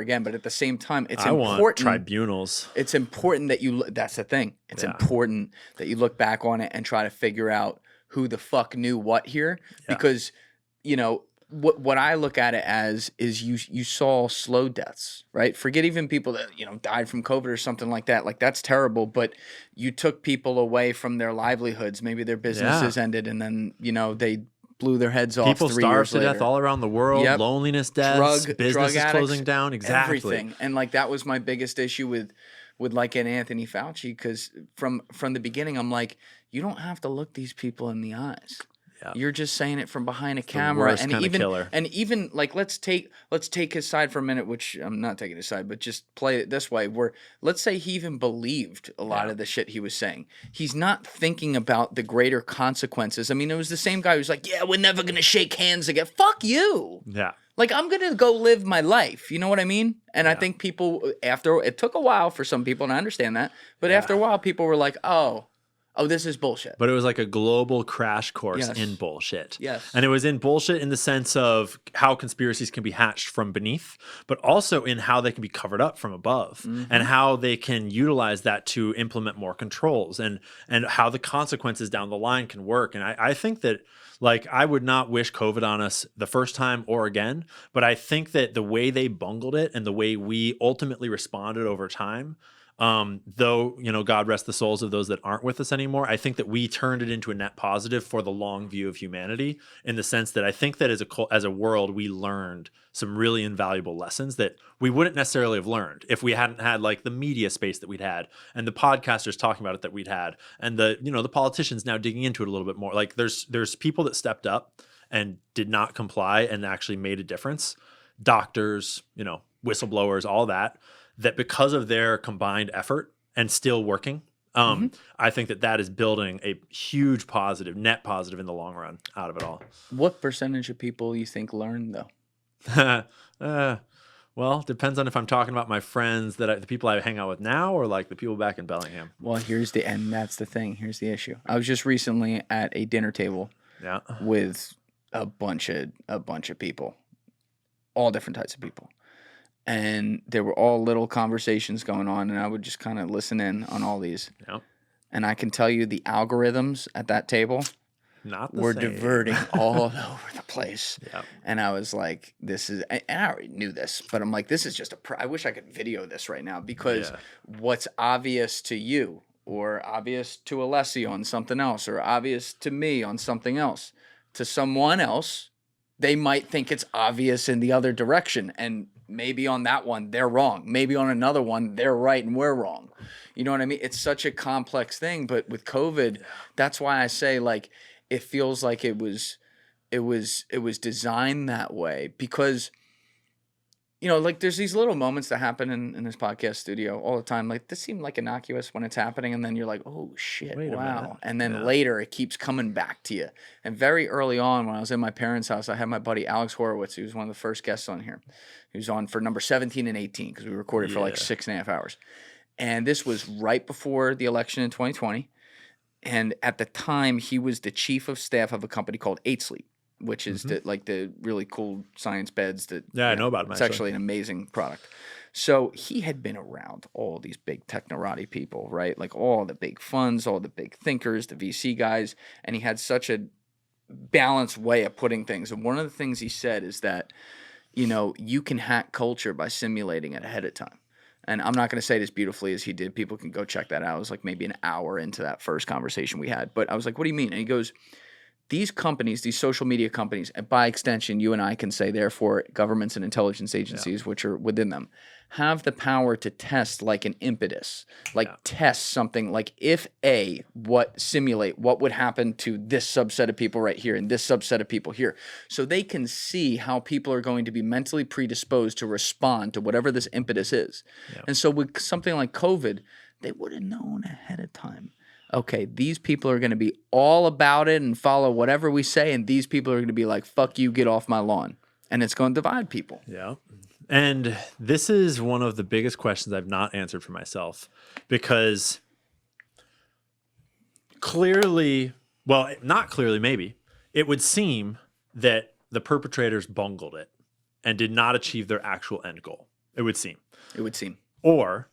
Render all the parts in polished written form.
again, but at the same time, it's I important. want tribunals. It's important that you. That's the thing. It's important that you look back on it and try to figure out who the fuck knew what here, because what I look at it as is you saw slow deaths, right? Forget even people that died from COVID or something like that. Like that's terrible, but you took people away from their livelihoods. Maybe their businesses ended, and then they blew their heads off. People 3 starved years to later. death all around the world. Yep. Loneliness deaths, drug businesses addicts, closing down. Exactly. Everything. And like that was my biggest issue with like an Anthony Fauci, because from the beginning I'm like, you don't have to look these people in the eyes. Yeah. You're just saying it from behind a camera, and even like let's take his side for a minute, which I'm not taking his side, but just play it this way, where let's say he even believed a lot of the shit he was saying. He's not thinking about the greater consequences. I mean, it was the same guy who's like, yeah, we're never gonna shake hands again. Fuck you. Yeah. Like, I'm going to go live my life. You know what I mean? And I think people, it took a while for some people, and I understand that. But after a while, people were like, oh, this is bullshit. But it was like a global crash course in bullshit. Yes. And it was in bullshit in the sense of how conspiracies can be hatched from beneath, but also in how they can be covered up from above, and how they can utilize that to implement more controls, and how the consequences down the line can work. And I think that, like, I would not wish COVID on us the first time or again, but I think that the way they bungled it and the way we ultimately responded over time, though, God rest the souls of those that aren't with us anymore, I think that we turned it into a net positive for the long view of humanity, in the sense that I think that as a world, we learned some really invaluable lessons that we wouldn't necessarily have learned if we hadn't had like the media space that we'd had, and the podcasters talking about it that we'd had, and the politicians now digging into it a little bit more. Like there's people that stepped up and did not comply and actually made a difference. Doctors, whistleblowers, all that because of their combined effort and still working, I think that is building a huge positive, net positive in the long run out of it all. What percentage of people you think learned, though? Well, depends on if I'm talking about my friends, the people I hang out with now, or like the people back in Bellingham. Well, and that's the thing. Here's the issue. I was just recently at a dinner table with a bunch of people, all different types of people. And there were all little conversations going on, and I would just kind of listen in on all these. Yep. And I can tell you the algorithms at that table were diverting all over the place. Yep. And I was like, and I already knew this, but I'm like, this is just I wish I could video this right now, because what's obvious to you, or obvious to Alessi on something else, or obvious to me on something else, to someone else, they might think it's obvious in the other direction. And maybe on that one, they're wrong. Maybe on another one, they're right and we're wrong. You know what I mean? It's such a complex thing. But with COVID, that's why I say, like, it feels like it was designed that way, because, like, there's these little moments that happen in this podcast studio all the time. Like, this seemed like innocuous when it's happening, and then you're like, oh shit, wow. And then later it keeps coming back to you. And very early on, when I was in my parents' house, I had my buddy Alex Horowitz, who was one of the first guests on here. He was on for number 17 and 18, because we recorded for like 6.5 hours. And this was right before the election in 2020. And at the time, he was the chief of staff of a company called 8 Sleep, which is the really cool science beds that I know about them. It's actually an amazing product. So he had been around all these big technorati people, right? Like all the big funds, all the big thinkers, the VC guys, and he had such a balanced way of putting things. And one of the things he said is that, you can hack culture by simulating it ahead of time. And I'm not going to say it as beautifully as he did. People can go check that out. It was like maybe an hour into that first conversation we had. But I was like, what do you mean? And he goes, these companies, these social media companies, and by extension, you and I can say, therefore, governments and intelligence agencies, which are within them, have the power to test like an impetus, test something like simulate what would happen to this subset of people right here and this subset of people here. So they can see how people are going to be mentally predisposed to respond to whatever this impetus is. Yeah. And so with something like COVID, they would have known ahead of time. Okay, these people are going to be all about it and follow whatever we say, and these people are going to be like, fuck you, get off my lawn. And it's going to divide people. Yeah. And this is one of the biggest questions I've not answered for myself, because clearly, well, not clearly, maybe, it would seem that the perpetrators bungled it and did not achieve their actual end goal. It would seem. It would seem. Or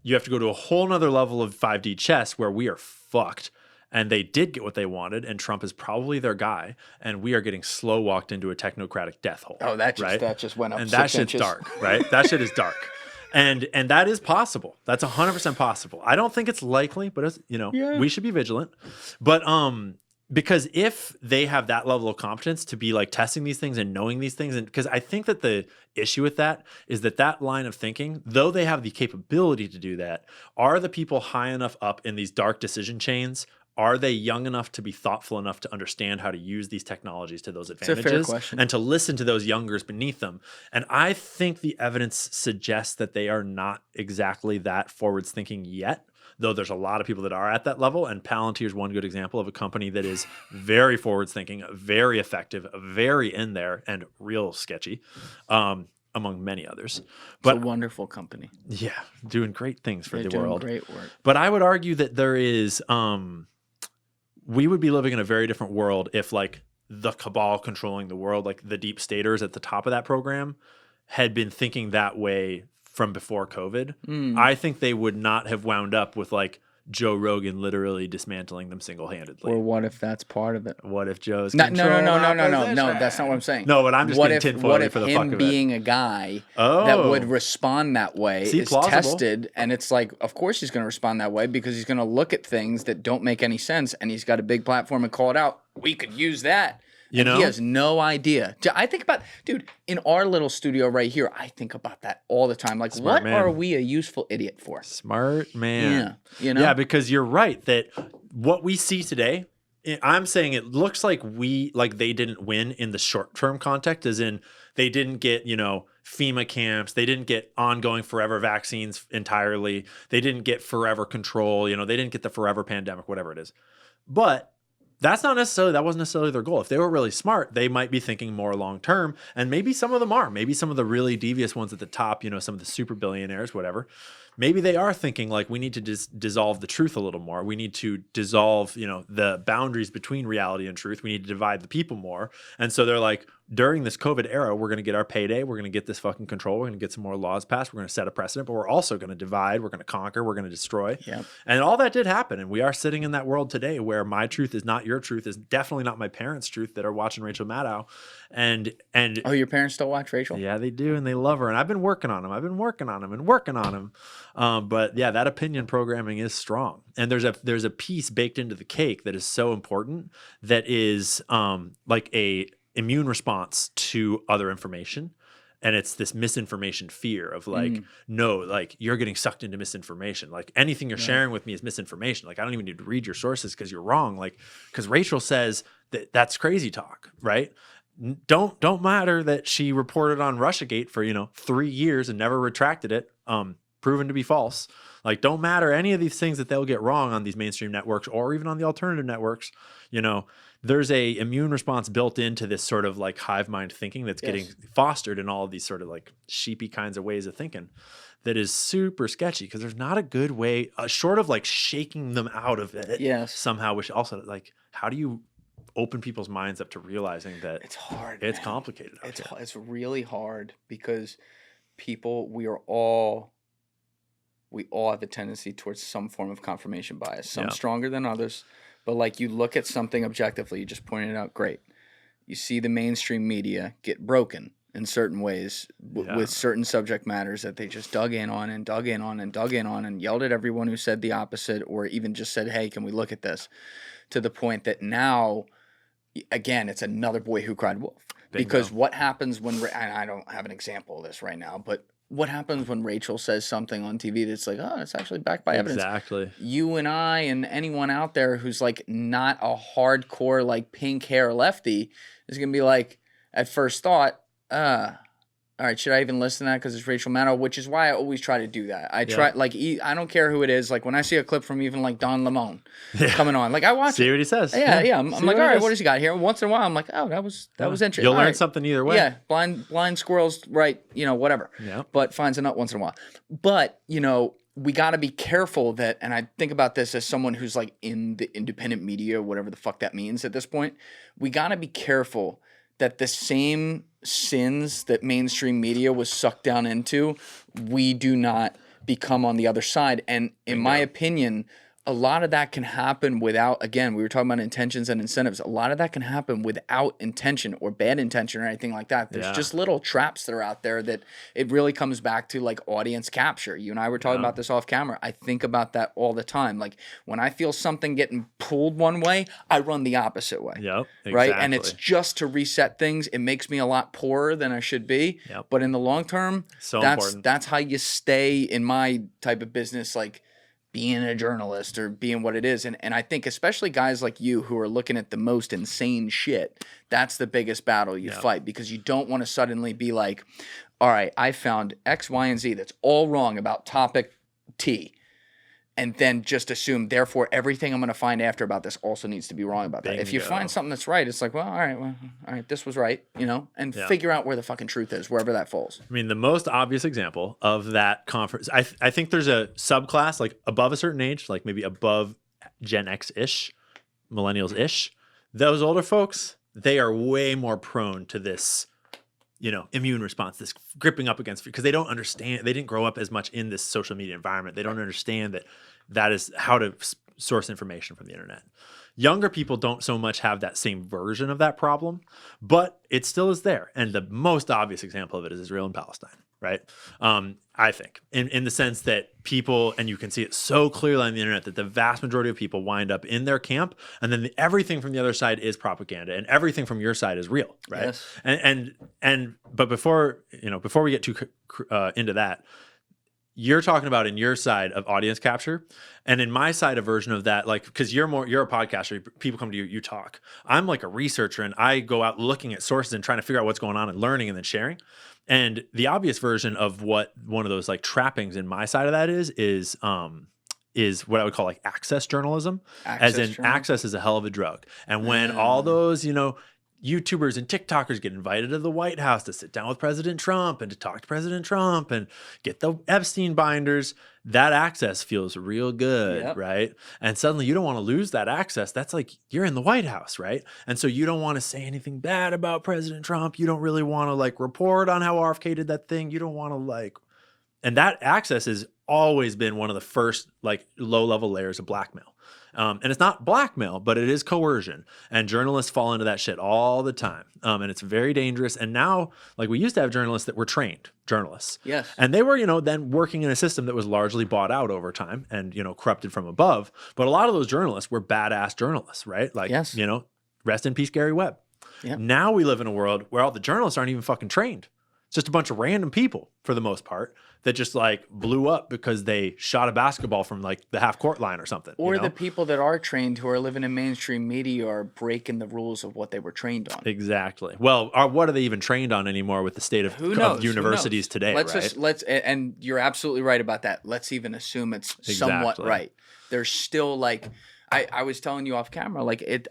you have to go to a whole nother level of 5D chess where we are fucked and they did get what they wanted and Trump is probably their guy and we are getting slow walked into a technocratic death hole. Oh, that just went up and 6 that shit's inches. dark, right? That shit is dark. And that is possible. That's 100% possible. I don't think it's likely, but it's, we should be vigilant. But because if they have that level of competence to be like testing these things and knowing these things, and because I think that the issue with that is that line of thinking, though they have the capability to do that, are the people high enough up in these dark decision chains? Are they young enough to be thoughtful enough to understand how to use these technologies to those advantages? It's a fair question. And to listen to those youngers beneath them? And I think the evidence suggests that they are not exactly that forwards thinking yet, though there's a lot of people that are at that level. And Palantir is one good example of a company that is very forwards thinking, very effective, very in there, and real sketchy. Among many others. But it's a wonderful company. Yeah, doing great things for the world. Great work. But I would argue that there is we would be living in a very different world if like the cabal controlling the world, like the deep staters at the top of that program, had been thinking that way from before COVID. I think they would not have wound up with like Joe Rogan literally dismantling them single-handedly. Or what if that's part of it? What if Joe's No, that's not what I'm saying. No, but I'm just getting tinfoil for the fuck of it. What if him being a guy that would respond that way is plausible. tested, and it's like, of course he's going to respond that way because he's going to look at things that don't make any sense, and he's got a big platform and call it out. We could use that. He has no idea. I think about, dude, in our little studio right here, I think about that all the time. Like, Smart what man. are we a useful idiot for? Smart man. Yeah. Yeah, because you're right that what we see today, I'm saying it looks like they didn't win in the short-term context, as in they didn't get, FEMA camps. They didn't get ongoing forever vaccines entirely. They didn't get forever control. They didn't get the forever pandemic, whatever it is. But that wasn't necessarily their goal. If they were really smart, they might be thinking more long term, and maybe some of them are. Maybe some of the really devious ones at the top, some of the super billionaires, whatever. Maybe they are thinking like we need to dissolve the truth a little more. We need to dissolve, the boundaries between reality and truth. We need to divide the people more. And so they're like, during this COVID era, we're going to get our payday. We're going to get this fucking control. We're going to get some more laws passed. We're going to set a precedent, but we're also going to divide. We're going to conquer. We're going to destroy. Yep. And all that did happen. And we are sitting in that world today where my truth is not your truth, is definitely not my parents' truth that are watching Rachel Maddow. And oh, your parents still watch Rachel? Yeah, they do. And they love her. And I've been working on them. But yeah, that opinion programming is strong. And there's a piece baked into the cake that is so important that is like a immune response to other information. And it's this misinformation fear of like, no, like you're getting sucked into misinformation. Like anything you're sharing with me is misinformation. Like I don't even need to read your sources because you're wrong. Like, because Rachel says that's crazy talk, right? Don't matter that she reported on Russiagate for 3 years and never retracted it, proven to be false. Like, don't matter any of these things that they'll get wrong on these mainstream networks or even on the alternative networks. There's a immune response built into this sort of like hive mind thinking that's getting fostered in all of these sort of like sheepy kinds of ways of thinking that is super sketchy because there's not a good way short of like shaking them out of it somehow, which also like, how do you open people's minds up to realizing that it's hard, it's complicated. It's really hard because we all have a tendency towards some form of confirmation bias, some stronger than others. But like you look at something objectively, you just pointed it out, great. You see the mainstream media get broken in certain ways with certain subject matters that they just dug in on and yelled at everyone who said the opposite or even just said, hey, can we look at this? To the point that now, again, it's another boy who cried wolf. Bingo. Because what happens when, and I don't have an example of this right now, but what happens when Rachel says something on TV that's like, oh, it's actually backed by evidence? Exactly. You and I and anyone out there who's like not a hardcore like pink hair lefty is going to be like, at first thought, all right, should I even listen to that because it's Rachel Maddow? Which is why I always try to do that. I try, like, I don't care who it is. Like, when I see a clip from even, like, Don Lemon coming on, like, I watch See what he says. Yeah. I'm like, all right, what does he got here? Once in a while, I'm like, oh, that was interesting. You'll learn something either way. Yeah, blind squirrels, right, whatever. Yeah. But finds a nut once in a while. But, we got to be careful that, and I think about this as someone who's, like, in the independent media, whatever the fuck that means at this point. We got to be careful that the same sins that mainstream media was sucked down into, we do not become on the other side. And in my opinion, a lot of that can happen without, again, we were talking about intentions and incentives. A lot of that can happen without intention or bad intention or anything like that. There's just little traps that are out there that it really comes back to like audience capture. You and I were talking about this off camera. I think about that all the time. Like when I feel something getting pulled one way, I run the opposite way. Yep, exactly. Right. And it's just to reset things. It makes me a lot poorer than I should be. Yep. But in the long term, important. That's how you stay in my type of business, like being a journalist or being what it is. And I think especially guys like you who are looking at the most insane shit, that's the biggest battle you fight, because you don't want to suddenly be like, all right, I found X, Y, and Z that's all wrong about topic T. And then just assume, therefore, everything I'm going to find after about this also needs to be wrong about that. If you find something that's right, it's like, well, all right, this was right, and figure out where the fucking truth is, wherever that falls. I mean, the most obvious example of that conference, I think there's a subclass, like above a certain age, like maybe above Gen X-ish, millennials-ish. Those older folks, they are way more prone to this, immune response, this gripping up against, because they don't understand, they didn't grow up as much in this social media environment. They don't understand that is how to source information from the internet. Younger people don't so much have that same version of that problem, but it still is there. And the most obvious example of it is Israel and Palestine, right? I think in the sense that people, and you can see it so clearly on the internet, that the vast majority of people wind up in their camp, and then everything from the other side is propaganda, and everything from your side is real, right? Yes. But before we get too into that, you're talking about in your side of audience capture, and in my side a version of that, like, because you're a podcaster, people come to you, you talk. I'm like a researcher, and I go out looking at sources and trying to figure out what's going on and learning and then sharing. And the obvious version of what one of those like trappings in my side of that is what I would call like access journalism. Access is a hell of a drug. And when all those, YouTubers and TikTokers get invited to the White House to sit down with President Trump and to talk to President Trump and get the Epstein binders, that access feels real good, right? And suddenly you don't want to lose that access. That's like you're in the White House, right? And so you don't want to say anything bad about President Trump. You don't really want to like report on how RFK did that thing. You don't want to like, and that access has always been one of the first like low-level layers of blackmail. And it's not blackmail, but it is coercion. And journalists fall into that shit all the time. And it's very dangerous. And now, like, we used to have journalists that were trained journalists. Yes. And they were, then working in a system that was largely bought out over time and, corrupted from above. But a lot of those journalists were badass journalists, right? Like, rest in peace, Gary Webb. Yep. Now we live in a world where all the journalists aren't even fucking trained. It's just a bunch of random people, for the most part, that just like blew up because they shot a basketball from like the half court line or something. Or the people that are trained who are living in mainstream media are breaking the rules of what they were trained on. Exactly. Well, what are they even trained on anymore with the state of universities today? And you're absolutely right about that. Let's even assume it's somewhat right. There's still like, I was telling you off camera, like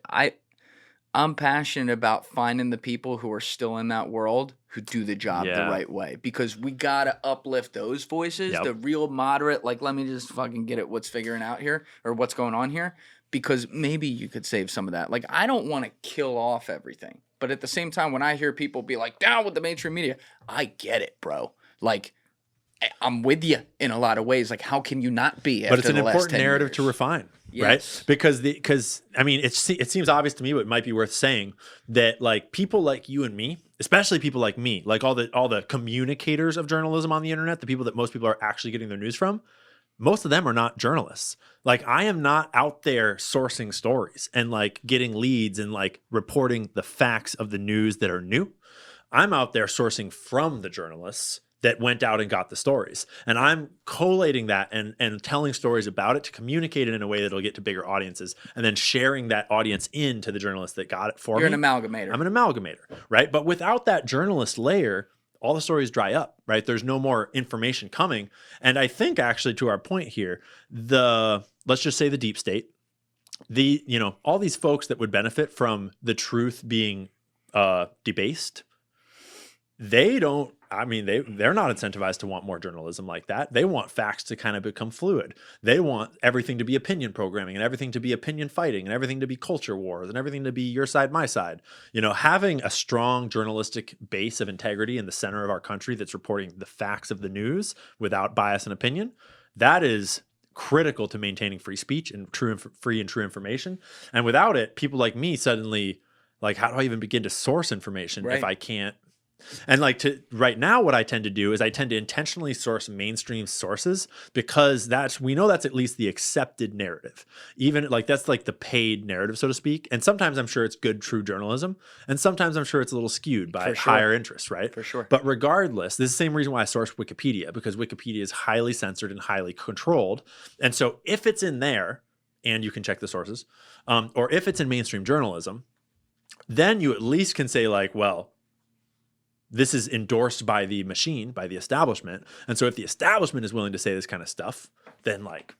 I'm passionate about finding the people who are still in that world who do the job the right way, because we got to uplift those voices, the real moderate, like, let me just fucking get at what's figuring out here or what's going on here, because maybe you could save some of that. Like, I don't want to kill off everything, but at the same time, when I hear people be like, down with the mainstream media, I get it, bro. Like, I'm with you in a lot of ways. Like, how can you not be? But it's an important narrative to refine. Yes. Right? Because I mean, it seems obvious to me, but it might be worth saying that like people like you and me, especially people like me, like all the communicators of journalism on the internet, the people that most people are actually getting their news from, most of them are not journalists. Like, I am not out there sourcing stories and like getting leads and like reporting the facts of the news that are new. I'm out there sourcing from the journalists that went out and got the stories. And I'm collating that and telling stories about it to communicate it in a way that'll get to bigger audiences, and then sharing that audience into the journalists that got it for me. You're an amalgamator. I'm an amalgamator, right? But without that journalist layer, all the stories dry up, right? There's no more information coming. And I think actually, to our point here, let's just say the deep state, all these folks that would benefit from the truth being debased, they don't I mean, they're not incentivized to want more journalism like that. They want facts to kind of become fluid. They want everything to be opinion programming and everything to be opinion fighting and everything to be culture wars and everything to be your side, my side. You know, having a strong journalistic base of integrity in the center of our country that's reporting the facts of the news without bias and opinion, that is critical to maintaining free speech and free and true information. And without it, people like me suddenly, like, how do I even begin to source information if I can't? And like right now, what I tend to do is I tend to intentionally source mainstream sources because we know that's at least the accepted narrative. Even like that's like the paid narrative, so to speak. And sometimes I'm sure it's good, true journalism. And sometimes I'm sure it's a little skewed by higher interest, right? For sure. But regardless, this is the same reason why I source Wikipedia, because Wikipedia is highly censored and highly controlled. And so if it's in there, and you can check the sources, or if it's in mainstream journalism, then you at least can say like, well, this is endorsed by the machine, by the establishment. And so if the establishment is willing to say this kind of stuff, then like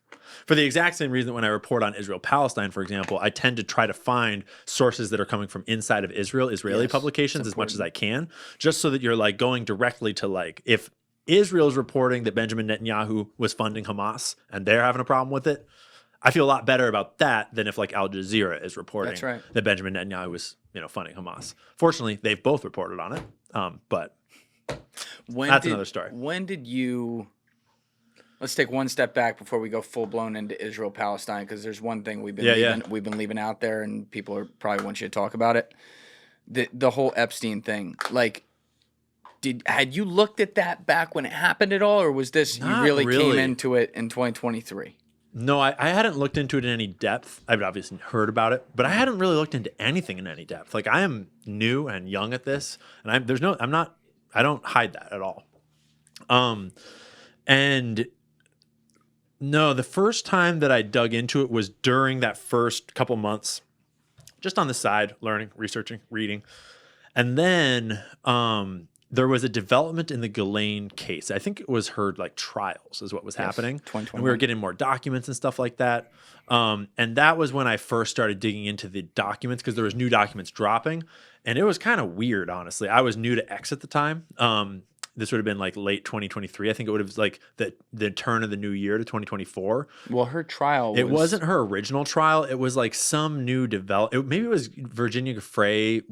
for the exact same reason that when I report on Israel-Palestine, for example, I tend to try to find sources that are coming from inside of Israeli publications as much as I can, just so that you're like going directly to like, if Israel is reporting that Benjamin Netanyahu was funding Hamas and they're having a problem with it, I feel a lot better about that than if like Al Jazeera is reporting that Benjamin Netanyahu was, funding Hamas. Fortunately, they've both reported on it. But that's another story. When did you? Let's take one step back before we go full blown into Israel Palestine, because there's one thing we've been leaving out there, and people are probably want you to talk about it. The whole Epstein thing, like. Had you looked at that back when it happened at all, or was this you really came into it in 2023? No, I hadn't looked into it in any depth. I've obviously heard about it, but I hadn't really looked into anything in any depth. Like I am new and young at this, and I don't hide that at all. And no, the first time that I dug into it was during that first couple months, just on the side, learning, researching, reading, and then there was a development in the Ghislaine case. I think it was her like trials is what was happening. And we were getting more documents and stuff like that. And that was when I first started digging into the documents because there was new documents dropping. And it was kind of weird, honestly. I was new to X at the time. This would have been like late 2023. I think it would have like the turn of the new year to 2024. Well, her trial it wasn't her original trial. It was like some new maybe it was Virginia Giuffre.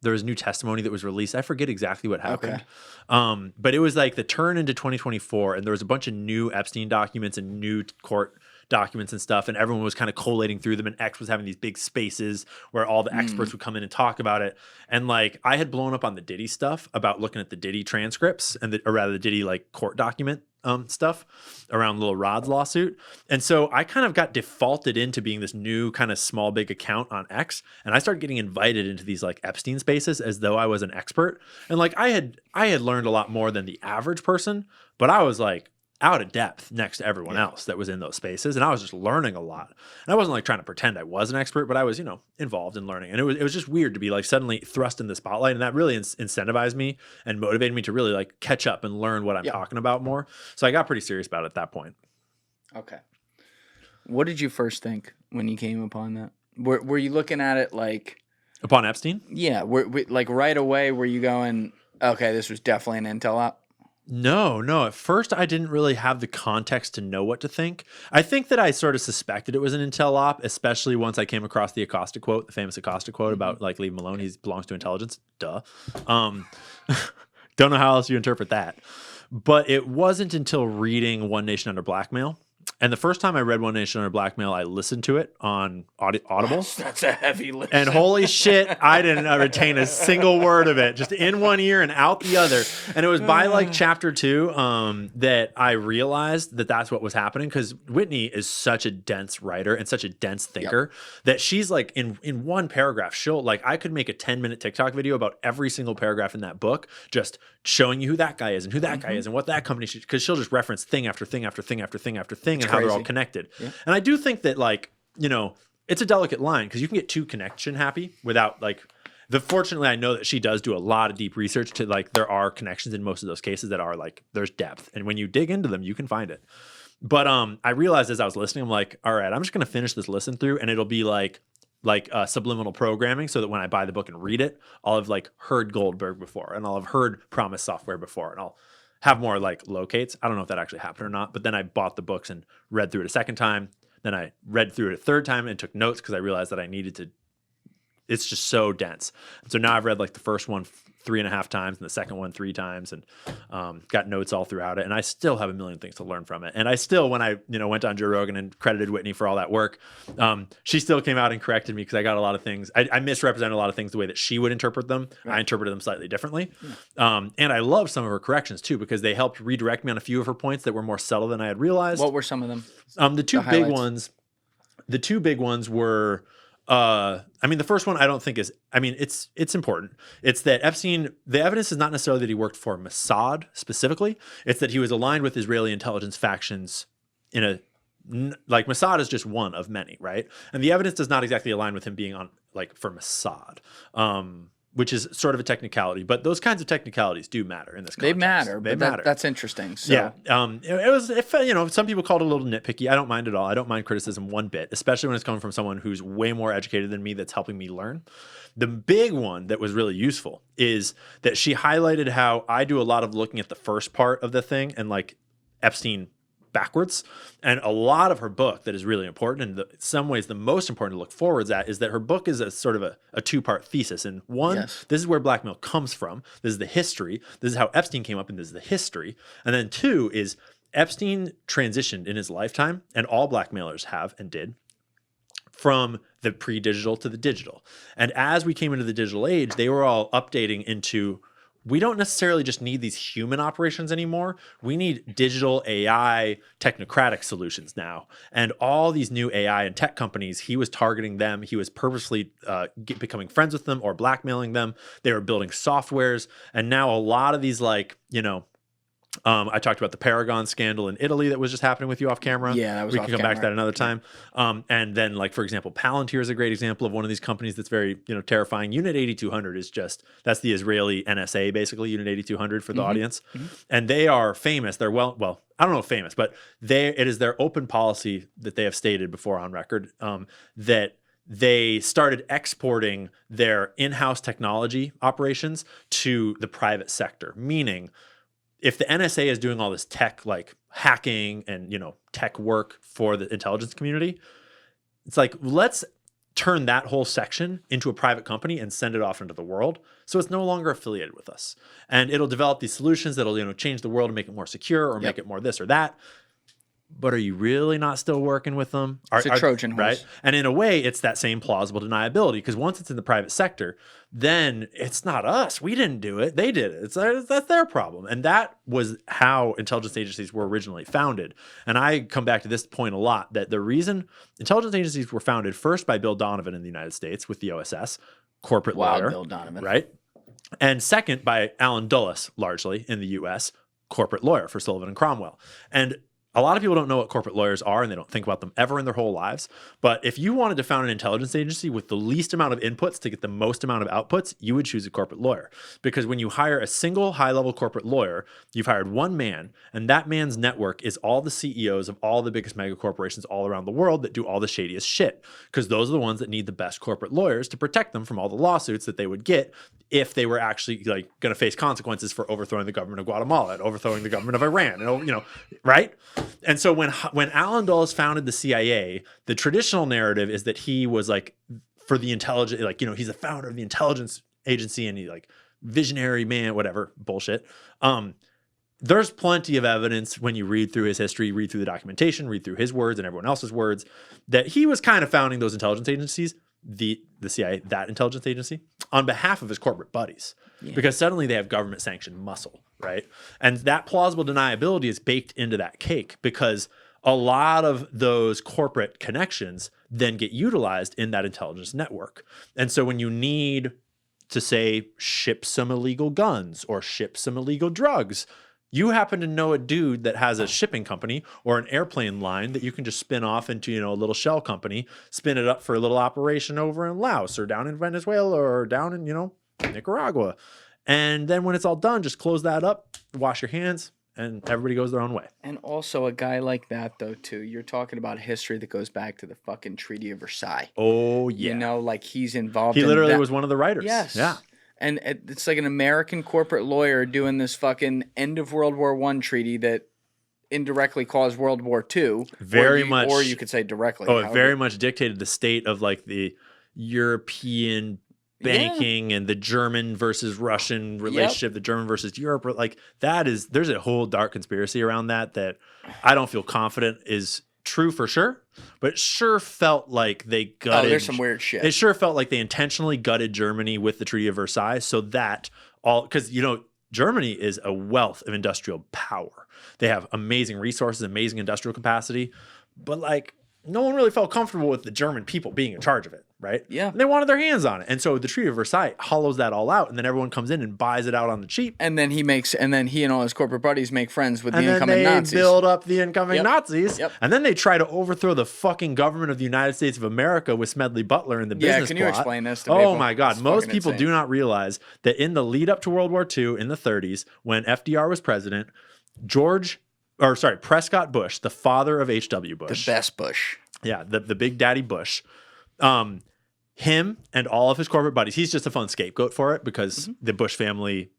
There was new testimony that was released. I forget exactly what happened. Okay. But it was like the turn into 2024, and there was a bunch of new Epstein documents and new court documents and stuff, and everyone was kind of collating through them, and X was having these big spaces where all the experts would come in and talk about it. And like I had blown up on the Diddy stuff about looking at the Diddy transcripts and the Diddy like court document stuff around Lil Rod's lawsuit. And so I kind of got defaulted into being this new kind of small big account on X, and I started getting invited into these like Epstein spaces as though I was an expert. And like I had learned a lot more than the average person, but I was like out of depth next to everyone else that was in those spaces. And I was just learning a lot. And I wasn't like trying to pretend I was an expert, but I was, involved in learning. And it was just weird to be like suddenly thrust in the spotlight. And that really incentivized me and motivated me to really like catch up and learn what I'm talking about more. So I got pretty serious about it at that point. Okay. What did you first think when you came upon that? Were you looking at it like... Upon Epstein? Yeah. Like right away, were you going, okay, this was definitely an intel op? No. At first, I didn't really have the context to know what to think. I think that I sort of suspected it was an intel op, especially once I came across the Acosta quote, the famous Acosta quote about like leave him alone. He belongs to intelligence. Duh. Don't know how else you interpret that. But it wasn't until reading One Nation Under Blackmail. And the first time I read One Nation Under Blackmail, I listened to it on Audible. That's a heavy listen. And holy shit, I didn't retain a single word of it, just in one ear and out the other. And it was by like chapter 2 that I realized that that's what was happening, because Whitney is such a dense writer and such a dense thinker that she's like in one paragraph, I could make a 10-minute TikTok video about every single paragraph in that book, just showing you who that guy is and who that guy is and what that company should, because she'll just reference thing after thing after thing after thing after thing and how they're all connected. Yeah. And I do think that like, it's a delicate line because you can get too connection happy without like fortunately I know that she does do a lot of deep research to like, there are connections in most of those cases that are like, there's depth. And when you dig into them, you can find it. But I realized as I was listening, I'm like, all right, I'm just going to finish this listen through and it'll be like like subliminal programming, so that when I buy the book and read it, I'll have like heard Goldberg before, and I'll have heard PROMIS software before, and I'll have more like locates. I don't know if that actually happened or not, but then I bought the books and read through it a second time. Then I read through it a third time and took notes because I realized that I needed to. It's just so dense. And so now I've read like the first one 3.5 times and the second one 3 times, and got notes all throughout it. And I still have a million things to learn from it. And I still, when I went on Joe Rogan and credited Whitney for all that work, she still came out and corrected me because I got a lot of things. I misrepresented a lot of things the way that she would interpret them. Right. I interpreted them slightly differently. Yeah. And I love some of her corrections too, because they helped redirect me on a few of her points that were more subtle than I had realized. What were some of them? The two big ones were, the first one I don't think is, it's important. It's that Epstein, the evidence is not necessarily that he worked for Mossad specifically. It's that he was aligned with Israeli intelligence factions like Mossad is just one of many, right? And the evidence does not exactly align with him being on like for Mossad, which is sort of a technicality, but those kinds of technicalities do matter in this context. They matter. That's interesting. So. Yeah. It was, some people called it a little nitpicky. I don't mind at all. I don't mind criticism one bit, especially when it's coming from someone who's way more educated than me that's helping me learn. The big one that was really useful is that she highlighted how I do a lot of looking at the first part of the thing and like Epstein backwards, and a lot of her book that is really important, and in some ways the most important to look forwards at, is that her book is a sort of a 2-part thesis. And one, This is where blackmail comes from. This is the history. This is how Epstein came up, and this is the history. And then 2 is Epstein transitioned in his lifetime, and all blackmailers have and did, from the pre-digital to the digital. And as we came into the digital age, they were all updating into, we don't necessarily just need these human operations anymore. We need digital AI technocratic solutions now. And all these new AI and tech companies, he was targeting them. He was purposely becoming friends with them or blackmailing them. They were building softwares. And now a lot of these, like, I talked about the Paragon scandal in Italy that was just happening with you off camera. Yeah, that was we off can come camera. back to that another time. And then, like, for example, Palantir is a great example of one of these companies that's very, terrifying. Unit 8200 is that's the Israeli NSA, basically, Unit 8200 for the audience. Mm-hmm. And they are famous. They're well, I don't know if famous, but it is their open policy that they have stated before on record, that they started exporting their in-house technology operations to the private sector, meaning if the NSA is doing all this tech, like hacking and, tech work for the intelligence community, it's like, let's turn that whole section into a private company and send it off into the world. So it's no longer affiliated with us. And it'll develop these solutions that'll, change the world and make it more secure or make it more this or that. But are you really not still working with them? It's a Trojan horse. Right? And in a way, it's that same plausible deniability, because once it's in the private sector, then it's not us. We didn't do it. They did it. That's their problem. And that was how intelligence agencies were originally founded. And I come back to this point a lot, that the reason intelligence agencies were founded first by Bill Donovan in the United States with the OSS, corporate lawyer. Bill Donovan. Right? And second by Alan Dulles, largely in the U.S., corporate lawyer for Sullivan and Cromwell. And a lot of people don't know what corporate lawyers are, and they don't think about them ever in their whole lives. But if you wanted to found an intelligence agency with the least amount of inputs to get the most amount of outputs, you would choose a corporate lawyer. Because when you hire a single high-level corporate lawyer, you've hired one man, and that man's network is all the CEOs of all the biggest mega corporations all around the world that do all the shadiest shit. Because those are the ones that need the best corporate lawyers to protect them from all the lawsuits that they would get if they were actually going to face consequences for overthrowing the government of Guatemala and overthrowing the government of Iran, and, right? And so when Alan Dulles founded the CIA, the traditional narrative is that he was like for the intelligence, he's the founder of the intelligence agency and he visionary man, whatever bullshit. There's plenty of evidence when you read through his history, read through the documentation, read through his words and everyone else's words, that he was kind of founding those intelligence agencies, the CIA, that intelligence agency, on behalf of his corporate buddies, because suddenly they have government sanctioned muscle, right? And that plausible deniability is baked into that cake, because a lot of those corporate connections then get utilized in that intelligence network. And so when you need to, say, ship some illegal guns or ship some illegal drugs, you happen to know a dude that has a shipping company or an airplane line that you can just spin off into, a little shell company, spin it up for a little operation over in Laos or down in Venezuela or down in, Nicaragua. And then when it's all done, just close that up, wash your hands, and everybody goes their own way. And also a guy like that, though, too. You're talking about history that goes back to the fucking Treaty of Versailles. Oh, yeah. You know, like he's involved He in literally that. was one of the writers. Yes. Yeah. And it's like an American corporate lawyer doing this fucking end of World War I treaty that indirectly caused World War II. Very much. Or you could say directly. Oh, it very much dictated the state of like the European banking and the German versus Russian relationship, the German versus Europe. Like there's a whole dark conspiracy around that I don't feel confident is true for sure, but it sure felt like they gutted. Oh, there's some weird shit. It sure felt like they intentionally gutted Germany with the Treaty of Versailles so that because, Germany is a wealth of industrial power. They have amazing resources, amazing industrial capacity, but like no one really felt comfortable with the German people being in charge of it, right? Yeah. And they wanted their hands on it. And so the Treaty of Versailles hollows that all out, and then everyone comes in and buys it out on the cheap. And then he and all his corporate buddies make friends with the incoming Nazis. And then Nazis. they build up the incoming Nazis. Yep. And then they try to overthrow the fucking government of the United States of America with Smedley Butler and the business can you plot. explain this to people? Oh my God. It's Most fucking people insane. do not realize that in the lead up to World War II in the 30s, when FDR was president, Prescott Bush, the father of H.W. Bush. The best Bush. Yeah, the big daddy Bush. Him and all of his corporate buddies, he's just a fun scapegoat for it because the Bush family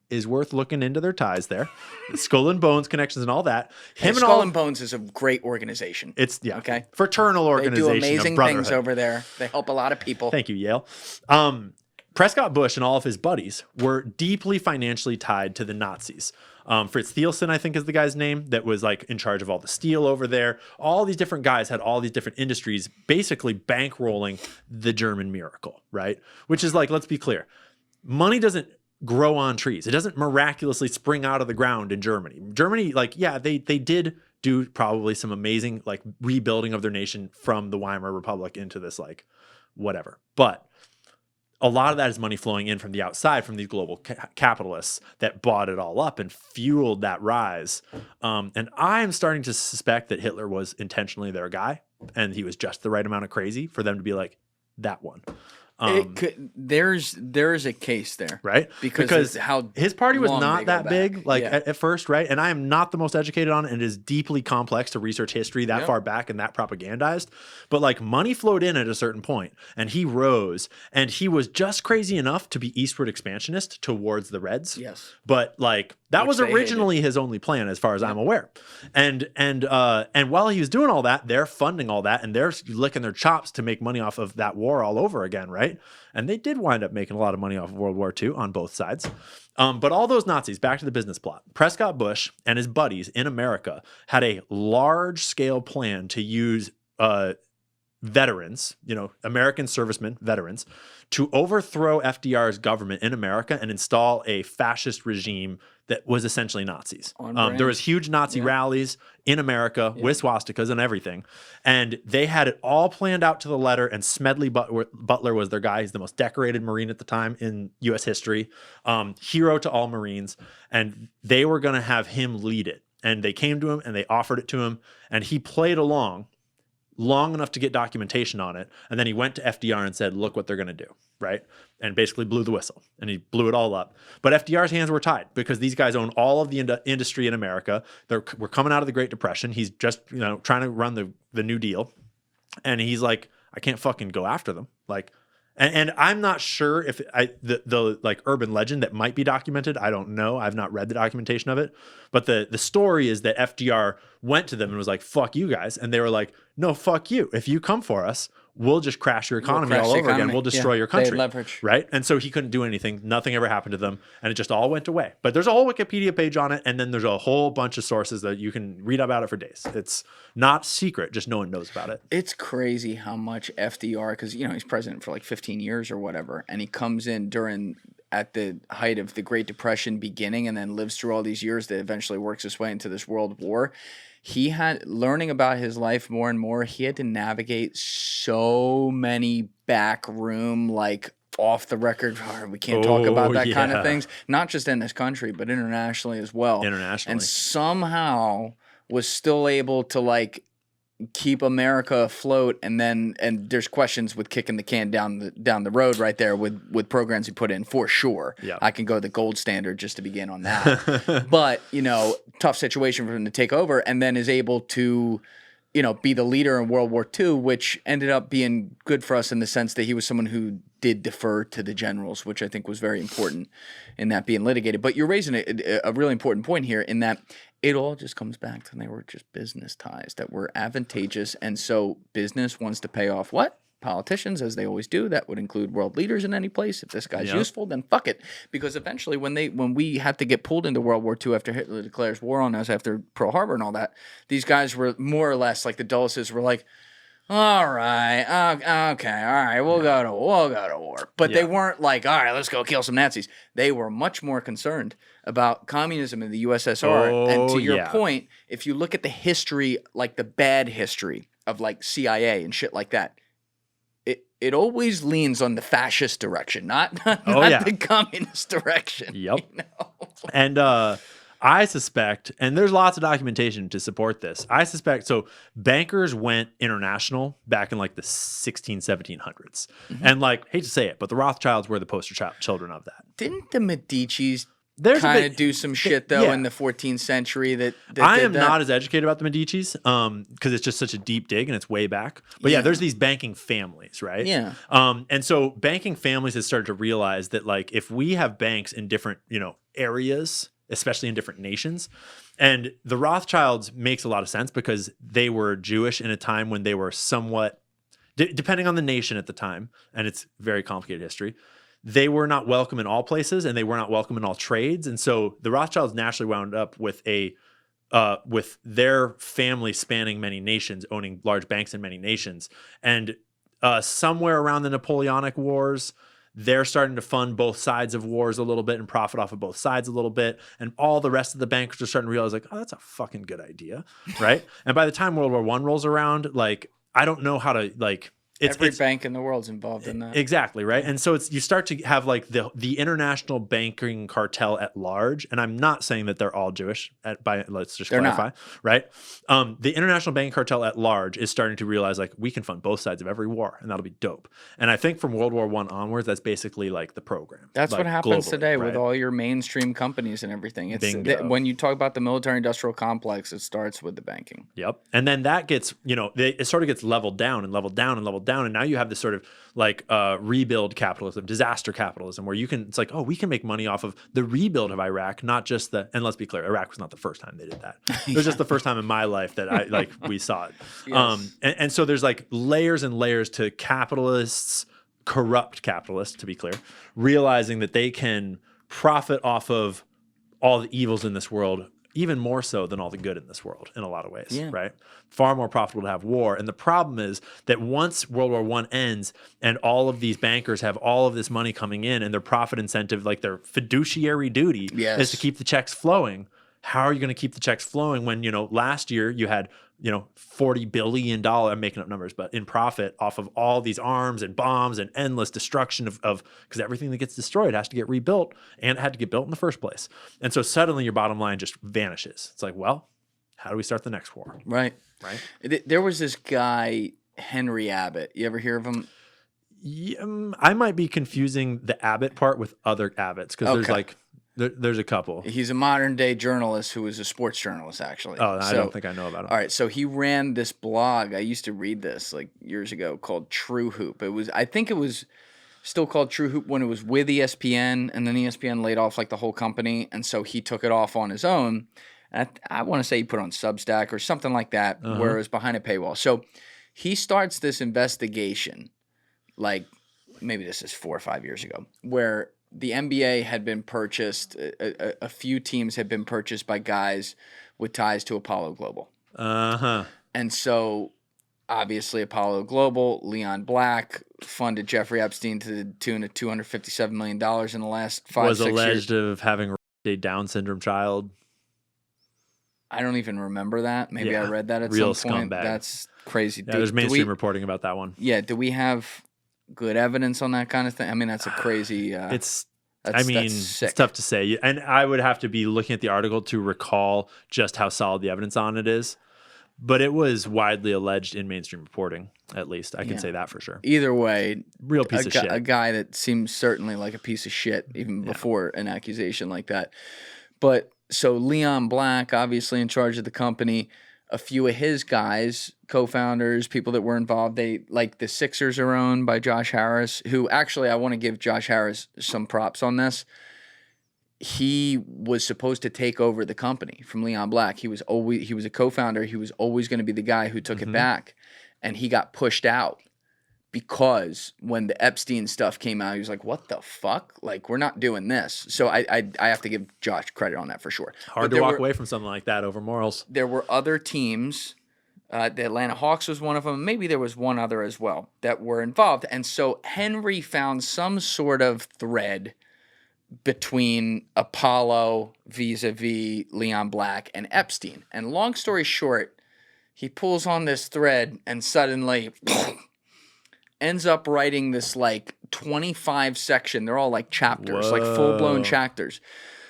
is worth looking into their ties there. Skull and Bones connections and all that. Skull and Bones is a great organization. It's okay. Fraternal They organization. do amazing of brotherhood. things over there. They help a lot of people. Thank you, Yale. Prescott Bush and all of his buddies were deeply financially tied to the Nazis. Fritz Thielsen, I think is the guy's name, that was like in charge of all the steel over there. All these different guys had all these different industries basically bankrolling the German miracle, right? Which is like, let's be clear. Money doesn't grow on trees. It doesn't miraculously spring out of the ground in Germany. Germany, they did do probably some amazing like rebuilding of their nation from the Weimar Republic into this like whatever. But a lot of that is money flowing in from the outside from these global capitalists that bought it all up and fueled that rise. And I'm starting to suspect that Hitler was intentionally their guy and he was just the right amount of crazy for them to be like, that one. There's a case there, right? Because how his party was not that big, like Yeah. at first, right? And I am not the most educated on it, and it is deeply complex to research history that far back and that propagandized. But like money flowed in at a certain point, and he rose, and he was just crazy enough to be eastward expansionist towards the Reds. Yes, but like that Which was they originally his only plan, as far as I'm aware. And while he was doing all that, they're funding all that, and they're licking their chops to make money off of that war all over again, right? And they did wind up making a lot of money off of World War II on both sides. But all those Nazis, back to the business plot, Prescott Bush and his buddies in America had a large-scale plan to use veterans, American servicemen, veterans, to overthrow FDR's government in America and install a fascist regime that was essentially Nazis. There was huge Nazi rallies in America with swastikas and everything. And they had it all planned out to the letter, and Smedley Butler was their guy. He's the most decorated Marine at the time in U.S. history, hero to all Marines. And they were going to have him lead it. And they came to him and they offered it to him, and he played along long enough to get documentation on it. And then he went to FDR and said, look what they're going to do, right? And basically blew the whistle, and he blew it all up. But FDR's hands were tied because these guys own all of the industry in America. We're coming out of the Great Depression. He's just, trying to run the New Deal. And he's like, I can't fucking go after them. Like, and I'm not sure if the like urban legend that might be documented. I don't know. I've not read the documentation of it. But the story is that FDR went to them and was like, fuck you guys. And they were like, no, fuck you. If you come for us, we'll just crash your economy all over again. We'll destroy your country. They had leverage. Right? And so he couldn't do anything. Nothing ever happened to them. And it just all went away. But there's a whole Wikipedia page on it. And then there's a whole bunch of sources that you can read about it for days. It's not secret. Just no one knows about it. It's crazy how much FDR, because, he's president for like 15 years or whatever. And he comes in at the height of the Great Depression beginning and then lives through all these years that eventually works his way into this world war. He had, learning about his life more and more, he had to navigate so many backroom, like off the record, we can't talk about that kind of things, not just in this country, but internationally as well. Internationally. And somehow was still able to like keep America afloat, and there's questions with kicking the can down the road right there with programs he put in for sure. Yeah. I can go the gold standard just to begin on that. But tough situation for him to take over, and then is able to, you know, be the leader in World War II, which ended up being good for us in the sense that he was someone who did defer to the generals, which I think was very important in that being litigated. But you're raising a really important point here in that it all just comes back to they were just business ties that were advantageous. And so business wants to pay off what? Politicians, as they always do. That would include world leaders in any place. If this guy's useful, then fuck it. Because eventually when we had to get pulled into World War II after Hitler declares war on us after Pearl Harbor and all that, these guys were more or less like the Dulleses were like, all right, okay, all right, we'll go to war. But they weren't like, all right, let's go kill some Nazis. They were much more concerned about communism in the USSR. And to your point, if you look at the history, like the bad history of like CIA and shit like that, it always leans on the fascist direction, not the communist direction. Yep. You know? And I suspect, and there's lots of documentation to support this, I suspect, so bankers went international back in like the 1700s. Mm-hmm. And like, hate to say it, but the Rothschilds were the poster children of that. Didn't the Medicis kind of do some shit though in the 14th century that I am not as educated about the Medicis because it's just such a deep dig and it's way back. But yeah, there's these banking families, right? Yeah. And so banking families have started to realize that like if we have banks in different, you know, areas, especially in different nations, and the Rothschilds makes a lot of sense because they were Jewish in a time when they were somewhat, depending on the nation at the time, and it's very complicated history, they were not welcome in all places and they were not welcome in all trades. And so the Rothschilds naturally wound up with with their family spanning many nations, owning large banks in many nations. And somewhere around the Napoleonic Wars, they're starting to fund both sides of wars a little bit and profit off of both sides a little bit. And all the rest of the bankers are starting to realize like, oh, that's a fucking good idea. Right. And by the time World War I rolls around, like, I don't know how to like, every bank in the world's involved in that. Exactly, right? And so you start to have like the international banking cartel at large, and I'm not saying that they're all Jewish. Let's just clarify, right? The international banking cartel at large is starting to realize like we can fund both sides of every war, and that'll be dope. And I think from World War I onwards, that's basically like the program. That's like, what happens globally, today right? with all your mainstream companies and everything. It's when you talk about the military-industrial complex, it starts with the banking. Yep, and then that gets it sort of gets leveled down and leveled down and leveled down, and now you have this sort of like rebuild capitalism, disaster capitalism, where it's like, oh, we can make money off of the rebuild of Iraq, not just and let's be clear, Iraq was not the first time they did that. It was just the first time in my life that we saw it. Yes. And so there's like layers and layers to capitalists, corrupt capitalists, to be clear, realizing that they can profit off of all the evils in this world, even more so than all the good in this world in a lot of ways, right? Far more profitable to have war. And the problem is that once World War I ends and all of these bankers have all of this money coming in and their profit incentive, like their fiduciary duty is to keep the checks flowing. How are you going to keep the checks flowing when, last year you had, $40 billion, I'm making up numbers, but in profit off of all these arms and bombs and endless destruction of because everything that gets destroyed has to get rebuilt and it had to get built in the first place. And so suddenly your bottom line just vanishes. It's like, well, how do we start the next war? Right. There was this guy, Henry Abbott. You ever hear of him? Yeah, I might be confusing the Abbott part with other Abbotts because there's like, there's a couple. He's a modern day journalist who is a sports journalist, actually. Oh, I don't think I know about him. All right, so he ran this blog. I used to read this like years ago called True Hoop. I think it was still called True Hoop when it was with ESPN, and then ESPN laid off like the whole company, and so he took it off on his own. And I want to say he put on Substack or something like that, where it was behind a paywall. So he starts this investigation, like maybe this is 4 or 5 years ago, where the NBA had been purchased. A few teams had been purchased by guys with ties to Apollo Global. And so, obviously, Apollo Global, Leon Black funded Jeffrey Epstein to the tune of $257 million in the last 5 was 6 years. alleged of having a Down syndrome child. I don't even remember that. Maybe I read that at real some point. Scumbag. That's crazy. Yeah, there's mainstream reporting about that one. Yeah, do we have good evidence on that kind of thing? I mean, that's a crazy. It's sick. tough to say, and I would have to be looking at the article to recall just how solid the evidence on it is. But it was widely alleged in mainstream reporting, at least. I can say that for sure. Either way, real piece of shit. A guy that seems certainly like a piece of shit even before an accusation like that. But so Leon Black, obviously in charge of the company, a few of his guys, co-founders, people that were involved, they like the Sixers are owned by Josh Harris, who actually I want to give Josh Harris some props on this. He was supposed to take over the company from Leon Black. He was a co-founder. He was always going to be the guy who took it back, and he got pushed out because when the Epstein stuff came out, he was like, "What the fuck? Like, we're not doing this." So I have to give Josh credit on that for sure. Hard to walk away from something like that over morals. There were other teams. The Atlanta Hawks was one of them. Maybe there was one other as well that were involved. And so Henry found some sort of thread between Apollo vis-a-vis Leon Black and Epstein. And long story short, he pulls on this thread and suddenly ends up writing this like 25 section. They're all like chapters, like full-blown chapters.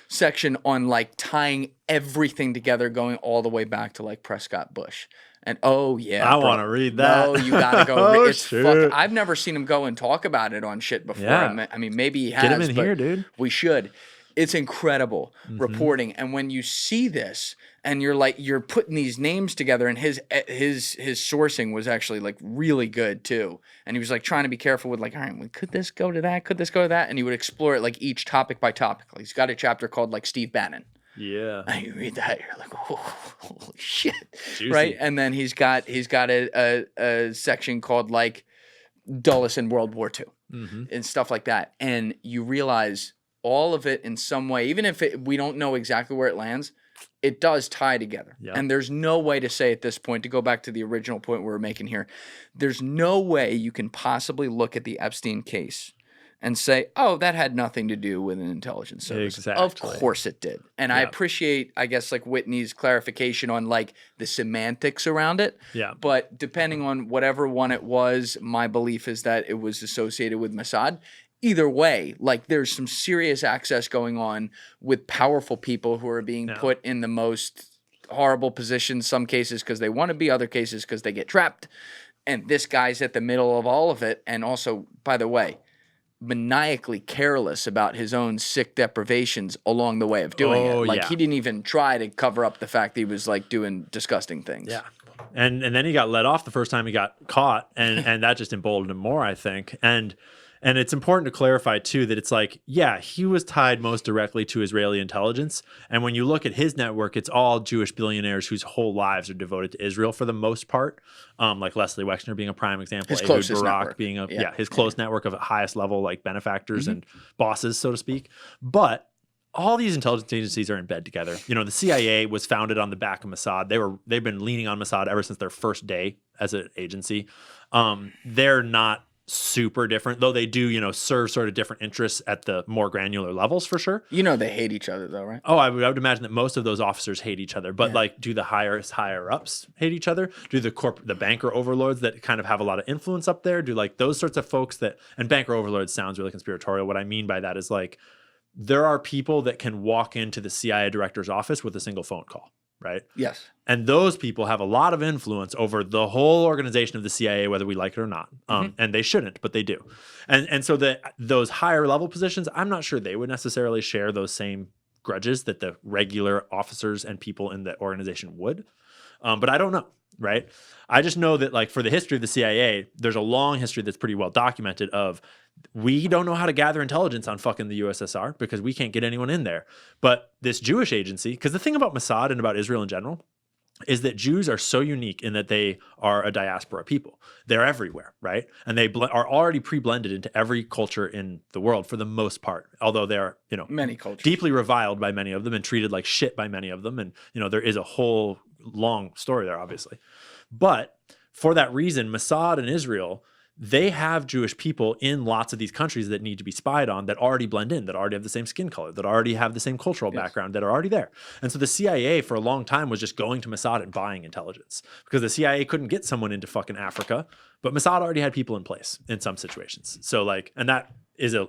Section on like tying everything together, going all the way back to like Prescott Bush. And oh yeah, I want to read that. No, you gotta go. Oh, It's fucking, I've never seen him go and talk about it on shit before. Yeah. I mean, maybe he has. Get him in here, dude. We should. It's incredible reporting, and when you see this, and you're putting these names together, and his sourcing was actually like really good too. And he was like trying to be careful with like, all right, well, could this go to that? Could this go to that? And he would explore it like each topic by topic. Like, he's got a chapter called like Steve Bannon. Yeah. And you read that, you're like, oh, holy shit. Juicy. Right? And then he's got a section called like Dulles in World War II and stuff like that. And you realize all of it in some way, even if we don't know exactly where it lands, it does tie together. Yeah. And there's no way to say at this point, to go back to the original point we were making here, there's no way you can possibly look at the Epstein case and say, oh, that had nothing to do with an intelligence service. Exactly. Of course it did. And I appreciate, I guess, like Whitney's clarification on like the semantics around it. Yeah. But depending on whatever one it was, my belief is that it was associated with Mossad. Either way, like there's some serious access going on with powerful people who are being put in the most horrible positions, some cases because they want to be, other cases because they get trapped. And this guy's at the middle of all of it. And also, by the way, maniacally careless about his own sick deprivations along the way of doing it. Like he didn't even try to cover up the fact that he was like doing disgusting things. Yeah. And then he got let off the first time he got caught, and that just emboldened him more, I think. And it's important to clarify, too, that it's like, yeah, he was tied most directly to Israeli intelligence. And when you look at his network, it's all Jewish billionaires whose whole lives are devoted to Israel for the most part. Like Leslie Wexner being a prime example. His closest Barak network. being his close network of highest level like benefactors and bosses, so to speak. But all these intelligence agencies are in bed together. You know, the CIA was founded on the back of Mossad. They've been leaning on Mossad ever since their first day as an agency. They're not super different, though they do, serve sort of different interests at the more granular levels for sure. You know they hate each other though, right? Oh, I would imagine that most of those officers hate each other. But like, do the higher ups hate each other? Do the banker overlords that kind of have a lot of influence up there? Do like those sorts of folks that, and banker overlords sounds really conspiratorial. What I mean by that is like, there are people that can walk into the CIA director's office with a single phone call, right? Yes. And those people have a lot of influence over the whole organization of the CIA, whether we like it or not. And they shouldn't, but they do. And so those higher level positions, I'm not sure they would necessarily share those same grudges that the regular officers and people in the organization would. But I don't know, right? I just know that like for the history of the CIA, there's a long history that's pretty well documented of we don't know how to gather intelligence on fucking the USSR because we can't get anyone in there. But this Jewish agency, because the thing about Mossad and about Israel in general is that Jews are so unique in that they are a diaspora people. They're everywhere, right? And they are already pre-blended into every culture in the world for the most part, although they're, many cultures, deeply reviled by many of them and treated like shit by many of them. And, there is a whole long story there, obviously. But for that reason, Mossad and Israel, they have Jewish people in lots of these countries that need to be spied on that already blend in, that already have the same skin color, that already have the same cultural background, that are already there. And so the CIA for a long time was just going to Mossad and buying intelligence because the CIA couldn't get someone into fucking Africa, but Mossad already had people in place in some situations. So like, and that is a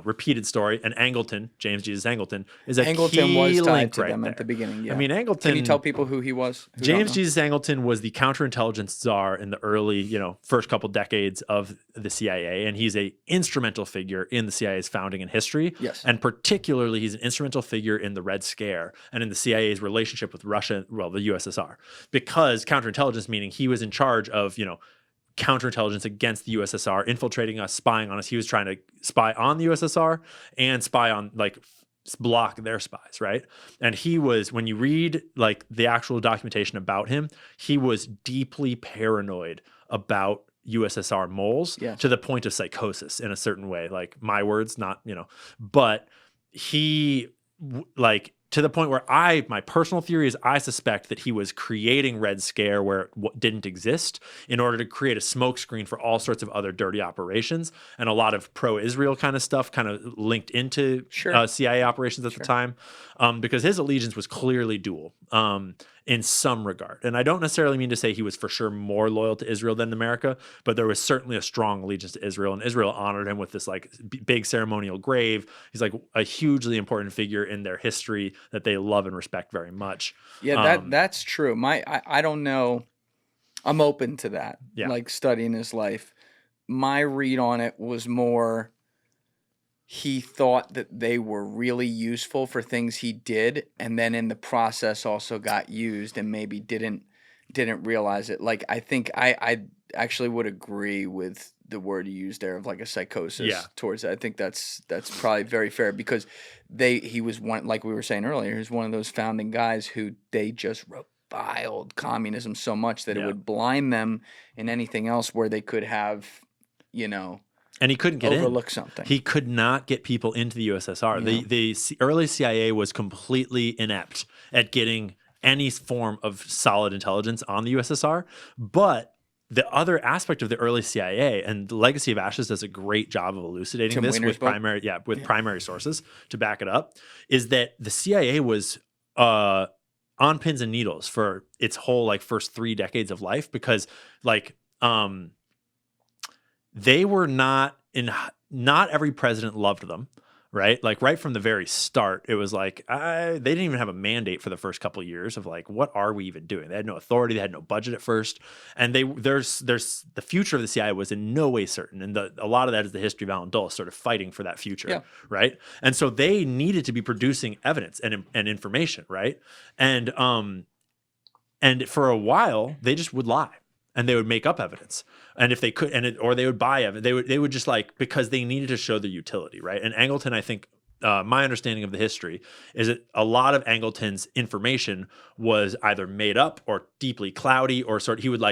repeated story. And Angleton, James Jesus Angleton, is a Angleton key was tied link to right them there. at the beginning. Yeah. I mean, Angleton. Can you tell people who he was? Who James don't know? Jesus Angleton was the counterintelligence czar in the early, first couple decades of the CIA, and he's a instrumental figure in the CIA's founding and history. Yes. And particularly, he's an instrumental figure in the Red Scare and in the CIA's relationship with Russia, well, the USSR, because counterintelligence, meaning he was in charge of, counterintelligence against the USSR, infiltrating us, spying on us. He was trying to spy on the USSR and spy on, block their spies, right? And he was, when you read the actual documentation about him, he was deeply paranoid about USSR moles to the point of psychosis in a certain way. My words, not, but he to the point where my personal theory is I suspect that he was creating Red Scare where it didn't exist in order to create a smokescreen for all sorts of other dirty operations, and a lot of pro-Israel kind of stuff kind of linked into CIA operations at the time, because his allegiance was clearly dual in some regard. And I don't necessarily mean to say he was for sure more loyal to Israel than America, but there was certainly a strong allegiance to Israel, and Israel honored him with this big ceremonial grave. He's a hugely important figure in their history that they love and respect very much. Yeah, that's true. I don't know. I'm open to that. Yeah. Studying his life. My read on it was more he thought that they were really useful for things he did, and then in the process also got used and maybe didn't realize it. I think I actually would agree with the word you used there of a psychosis towards it. I think that's probably very fair, because he was one, like we were saying earlier, he was one of those founding guys who they just reviled communism so much that it would blind them in anything else where they could have, and he couldn't get overlook something. He could not get people into the USSR. Yeah. The early CIA was completely inept at getting any form of solid intelligence on the USSR. But the other aspect of the early CIA, and the Legacy of Ashes does a great job of elucidating this with primary sources to back it up, is that the CIA was on pins and needles for its whole first 3 decades of life, because they were not every president loved them, right? Right from the very start, it was they didn't even have a mandate for the first couple of years of what are we even doing? They had no authority, they had no budget at first, and there's the future of the CIA was in no way certain, and a lot of that is the history of Alan Dulles sort of fighting for that future, right? And so they needed to be producing evidence and information, right? And for a while they just would lie. And they would make up evidence, and if they could, or they would buy evidence. They would just because they needed to show their utility, right? And Angleton, I think, my understanding of the history is that a lot of Angleton's information was either made up or deeply cloudy, or he would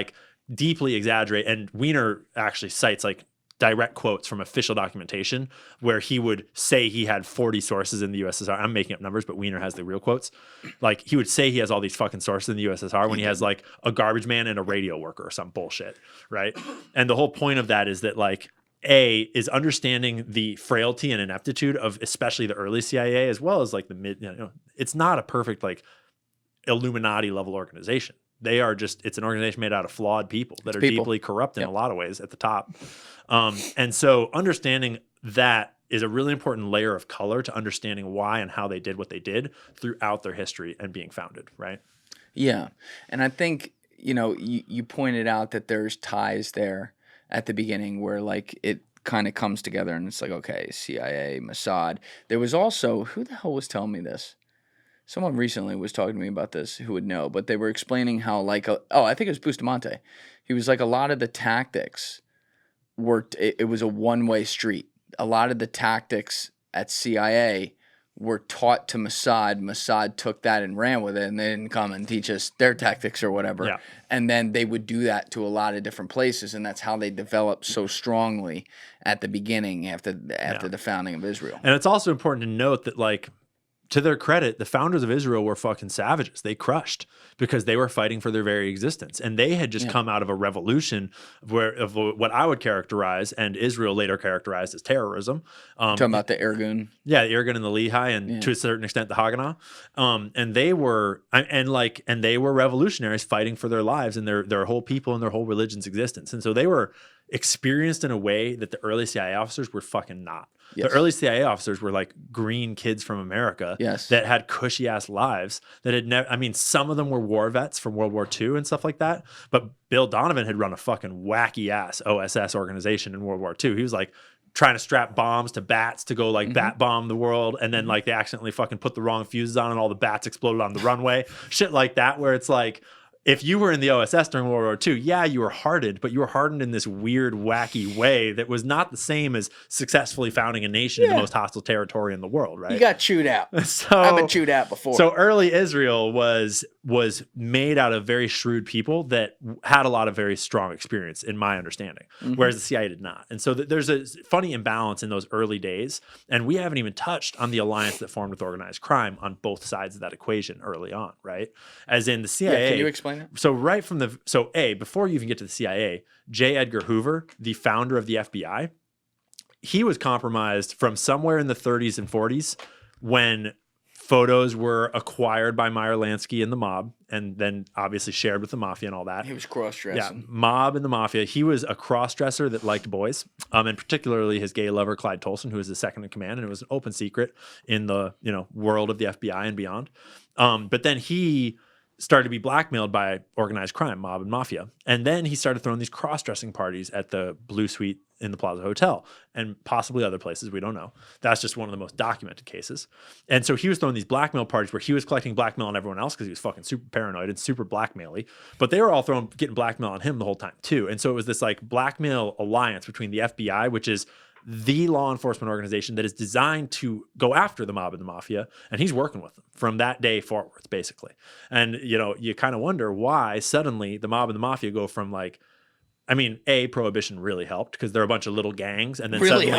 deeply exaggerate. And Wiener actually cites direct quotes from official documentation where he would say he had 40 sources in the USSR. I'm making up numbers, but Wiener has the real quotes. He would say he has all these fucking sources in the USSR when he has a garbage man and a radio worker or some bullshit, right? And the whole point of that is that is understanding the frailty and ineptitude of especially the early CIA, as well as the mid, it's not a perfect Illuminati level organization. They are it's an organization made out of flawed people that are deeply corrupt in a lot of ways at the top. And so understanding that is a really important layer of color to understanding why and how they did what they did throughout their history and being founded, right? Yeah. And I think, you pointed out that there's ties there at the beginning where it kind of comes together and it's okay, CIA, Mossad. There was also, who the hell was telling me this? Someone recently was talking to me about this who would know, but they were explaining how I think it was Bustamante. He was a lot of the tactics worked, it was a one-way street. A lot of the tactics at CIA were taught to Mossad. Mossad took that and ran with it, and they didn't come and teach us their tactics or whatever. Yeah. And then they would do that to a lot of different places, and that's how they developed so strongly at the beginning after the founding of Israel. And it's also important to note that to their credit, the founders of Israel were fucking savages. They crushed because they were fighting for their very existence. And they had just come out of a revolution of what I would characterize, and Israel later characterized as terrorism. Talking about the Irgun. Yeah, the Irgun and the Lehigh, and to a certain extent the Haganah. And they were revolutionaries fighting for their lives and their whole people and their whole religion's existence. And so they were experienced in a way that the early CIA officers were fucking not. Yes. The early CIA officers were like green kids from America Yes. that had cushy ass lives that had never, I mean, some of them were war vets from World War II and stuff like that. But Bill Donovan had run a fucking wacky ass OSS organization in World War II. He was like trying to strap bombs to bats to go like bat bomb the world. And then like they accidentally fucking put the wrong fuses on and all the bats exploded on the runway. Shit like that, where it's like, if you were in the OSS during World War II, yeah, you were hardened, but you were hardened in this weird, wacky way that was not the same as successfully founding a nation in the most hostile territory in the world, right? You got chewed out. So, I've been chewed out before. So early Israel was made out of very shrewd people that had a lot of very strong experience, in my understanding, whereas the CIA did not. And so there's a funny imbalance in those early days, and we haven't even touched on the alliance that formed with organized crime on both sides of that equation early on, right? As in the CIA. Yeah, can you explain that? So before you even get to the CIA, J. Edgar Hoover, the founder of the FBI, he was compromised from somewhere in the 30s and 40s when photos were acquired by Meyer Lansky and the mob, and then obviously shared with the mafia and all that. He was cross-dressing. Yeah, mob and the mafia. He was a cross-dresser that liked boys, and particularly his gay lover, Clyde Tolson, who was the second in command, and it was an open secret in the world of the FBI and beyond. But then he started to be blackmailed by organized crime, mob and mafia. And then he started throwing these cross-dressing parties at the Blue Suite in the Plaza Hotel and possibly other places. We don't know. That's just one of the most documented cases. And so he was throwing these blackmail parties where he was collecting blackmail on everyone else because he was fucking super paranoid and super blackmail-y. But they were all getting blackmail on him the whole time too. And so it was this like blackmail alliance between the FBI, which is the law enforcement organization that is designed to go after the mob and the mafia, and he's working with them from that day forwards, basically. And you kind of wonder why suddenly the mob and the mafia go from like, I mean, prohibition really helped because they're a bunch of little gangs, and then really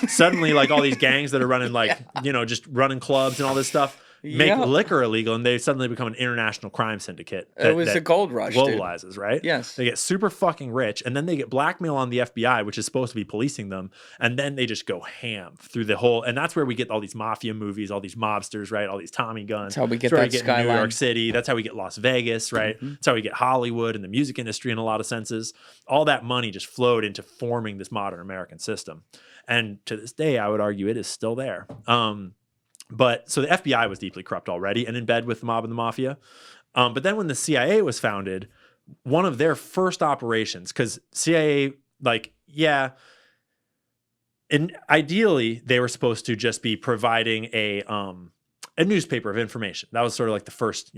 suddenly like all these gangs that are running like just running clubs and all this stuff make liquor illegal, and they suddenly become an international crime syndicate. It was a gold rush, globalizes, dude. Right? Yes. They get super fucking rich, and then they get blackmail on the FBI, which is supposed to be policing them, and then they just go ham through the whole. And that's where we get all these mafia movies, all these mobsters, right? All these Tommy guns. That's how we get that skyline. New York City. That's how we get Las Vegas, right? That's how we get Hollywood and the music industry in a lot of senses. All that money just flowed into forming this modern American system, and to this day, I would argue it is still there. But so the FBI was deeply corrupt already and in bed with the mob and the mafia. But then when the CIA was founded, one of their first operations, because CIA, and ideally they were supposed to just be providing a newspaper of information. That was sort of like the first,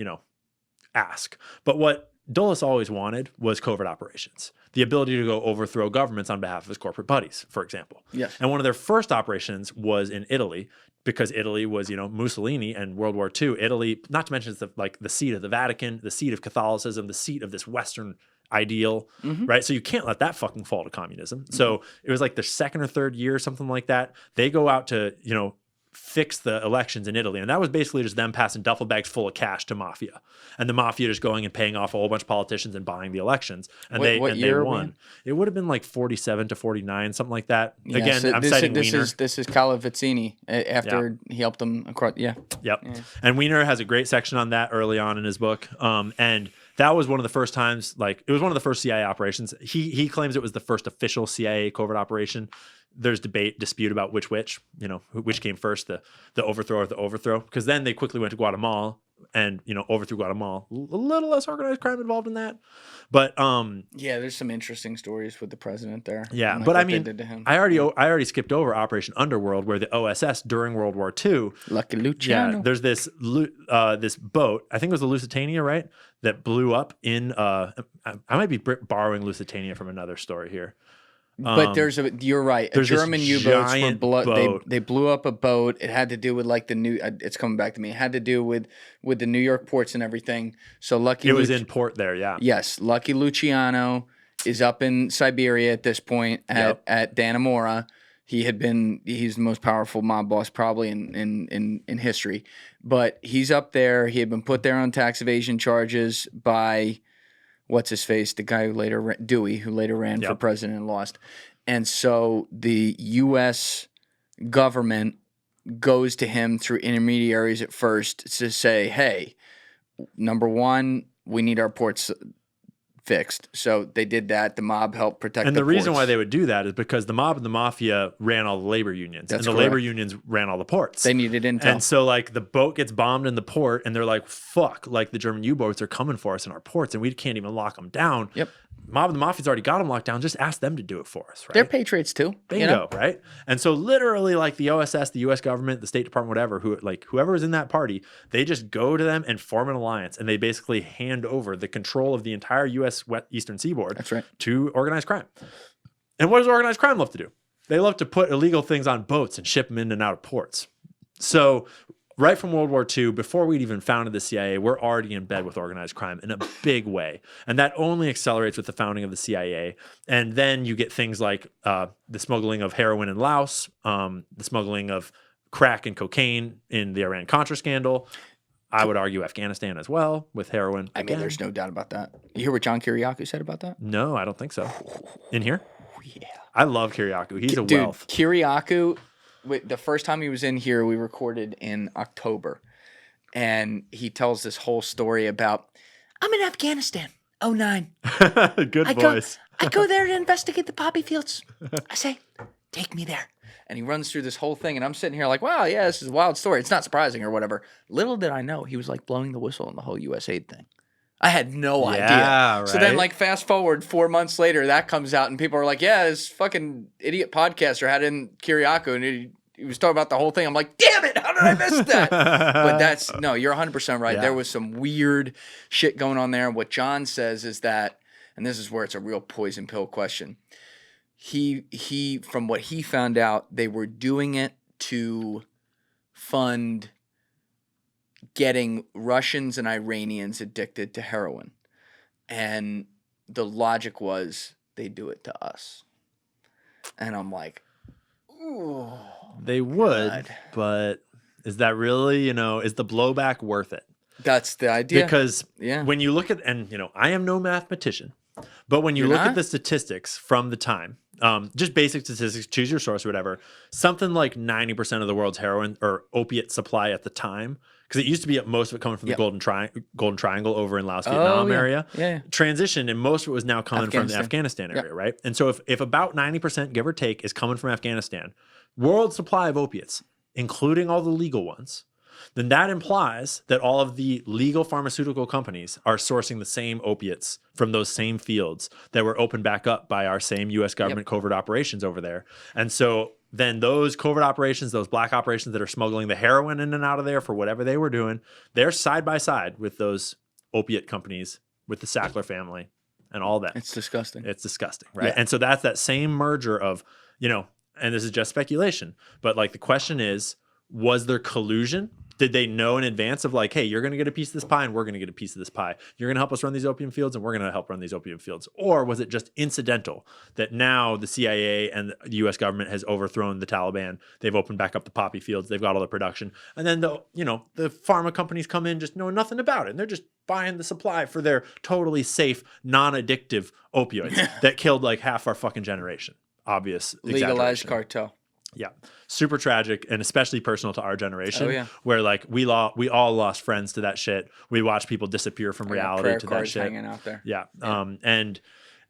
ask. But what Dulles always wanted was covert operations, the ability to go overthrow governments on behalf of his corporate buddies, for example. Yes. And one of their first operations was in Italy, because Italy was, Mussolini and World War II. Italy, not to mention it's the seat of the Vatican, the seat of Catholicism, the seat of this Western ideal, right? So you can't let that fucking fall to communism. So it was like the second or third year, something like that. They go out to, fix the elections in Italy. And that was basically just them passing duffel bags full of cash to mafia. And the mafia just going and paying off a whole bunch of politicians and buying the elections. And they won. It would have been like 47 to 49, something like that. Yeah, Again, so I'm citing Wiener. This is Calavizzini after he helped them across. Yeah. Yep. Yeah. And Wiener has a great section on that early on in his book. And that was one of the first times, it was one of the first CIA operations. He claims it was the first official CIA covert operation. There's dispute about which came first, the overthrow or the overthrow, because then they quickly went to Guatemala and overthrew Guatemala. A little less organized crime involved in that, but there's some interesting stories with the president there. Yeah, but I mean, I already skipped over Operation Underworld, where the OSS during World War II. Lucky Luciano. Yeah, there's this boat. I think it was the Lusitania, right? That blew up in. I might be borrowing Lusitania from another story here. But you're right. German U-boats they blew up a boat. It had to do with it's coming back to me. It had to do with the New York ports and everything. So it was in port there, yeah. Yes, Lucky Luciano is up in Siberia at this point at Dannemora. He's the most powerful mob boss probably in history. But he's up there. He had been put there on tax evasion charges by what's his face, the guy who Dewey, who later ran for president and lost. And so the U.S. government goes to him through intermediaries at first to say, hey, number one, we need our ports fixed. So they did that. The mob helped protect And the the reason ports. why they would do that is because the mob and the mafia ran all the labor unions. That's and the correct. labor unions ran all the ports. They needed intel. And so like the boat gets bombed in the port and they're like, fuck, like the German U-boats are coming for us in our ports and we can't even lock them down. Yep. Mob and the mafia's already got them locked down. Just ask them to do it for us, right? They're patriots too. Bingo, right? And so literally like the OSS, the US government, the State Department, whatever, whoever is in that party, they just go to them and form an alliance and they basically hand over the control of the entire US Eastern Seaboard That's right. to organized crime. And what does organized crime love to do? They love to put illegal things on boats and ship them in and out of ports. So right from World War II, before we'd even founded the CIA, we're already in bed with organized crime in a big way. And that only accelerates with the founding of the CIA. And then you get things like the smuggling of heroin in Laos, the smuggling of crack and cocaine in the Iran-Contra scandal. I would argue Afghanistan as well with heroin. I mean, there's no doubt about that. You hear what John Kiriakou said about that? No, I don't think so. In here? Yeah. I love Kiriakou. He's a Dude, wealth. Kiriakou, the first time he was in here, we recorded in October. And he tells this whole story about, I'm in Afghanistan, 09. Good voice. I go there to investigate the poppy fields. I say, take me there. And he runs through this whole thing. And I'm sitting here like, wow, yeah, this is a wild story. It's not surprising or whatever. Little did I know he was like blowing the whistle on the whole USAID thing. I had no idea. Right. So then, like, fast forward 4 months later, that comes out, and people are like, yeah, this fucking idiot podcaster had in Kiriakou, and he was talking about the whole thing. I'm like, damn it, how did I miss that? But no, you're 100% right. Yeah. There was some weird shit going on there. And what John says is that, and this is where it's a real poison pill question, he from what he found out, they were doing it to fund getting Russians and Iranians addicted to heroin. And the logic was they do it to us. And I'm like, ooh. They would, God. but is that really, is the blowback worth it? That's the idea. Because Yeah. when you look at, and I am no mathematician, but when you You're look not? at the statistics from the time, just basic statistics, choose your source or whatever, something like 90% of the world's heroin or opiate supply at the time, because it used to be most of it coming from the Golden Triangle over in Laos, Vietnam area, transitioned, and most of it was now coming from the Afghanistan area, right? And so if about 90%, give or take, is coming from Afghanistan, world supply of opiates, including all the legal ones, then that implies that all of the legal pharmaceutical companies are sourcing the same opiates from those same fields that were opened back up by our same U.S. government covert operations over there. And so then those covert operations, those black operations that are smuggling the heroin in and out of there for whatever they were doing, they're side by side with those opiate companies, with the Sackler family and all that. It's disgusting. It's disgusting, right? Yeah. And so that's that same merger of, and this is just speculation, but like the question is, was there collusion? Did they know in advance of like, hey, you're going to get a piece of this pie and we're going to get a piece of this pie. You're going to help us run these opium fields and we're going to help run these opium fields. Or was it just incidental that now the CIA and the U.S. government has overthrown the Taliban? They've opened back up the poppy fields. They've got all the production. And then the pharma companies come in just knowing nothing about it. And they're just buying the supply for their totally safe, non-addictive opioids that killed like half our fucking generation. Obvious Legalized exaggeration. cartel. Yeah. Super tragic and especially personal to our generation. Oh, yeah. Where like we all lost friends to that shit. We watched people disappear from reality to that shit. Hanging out there. Yeah. And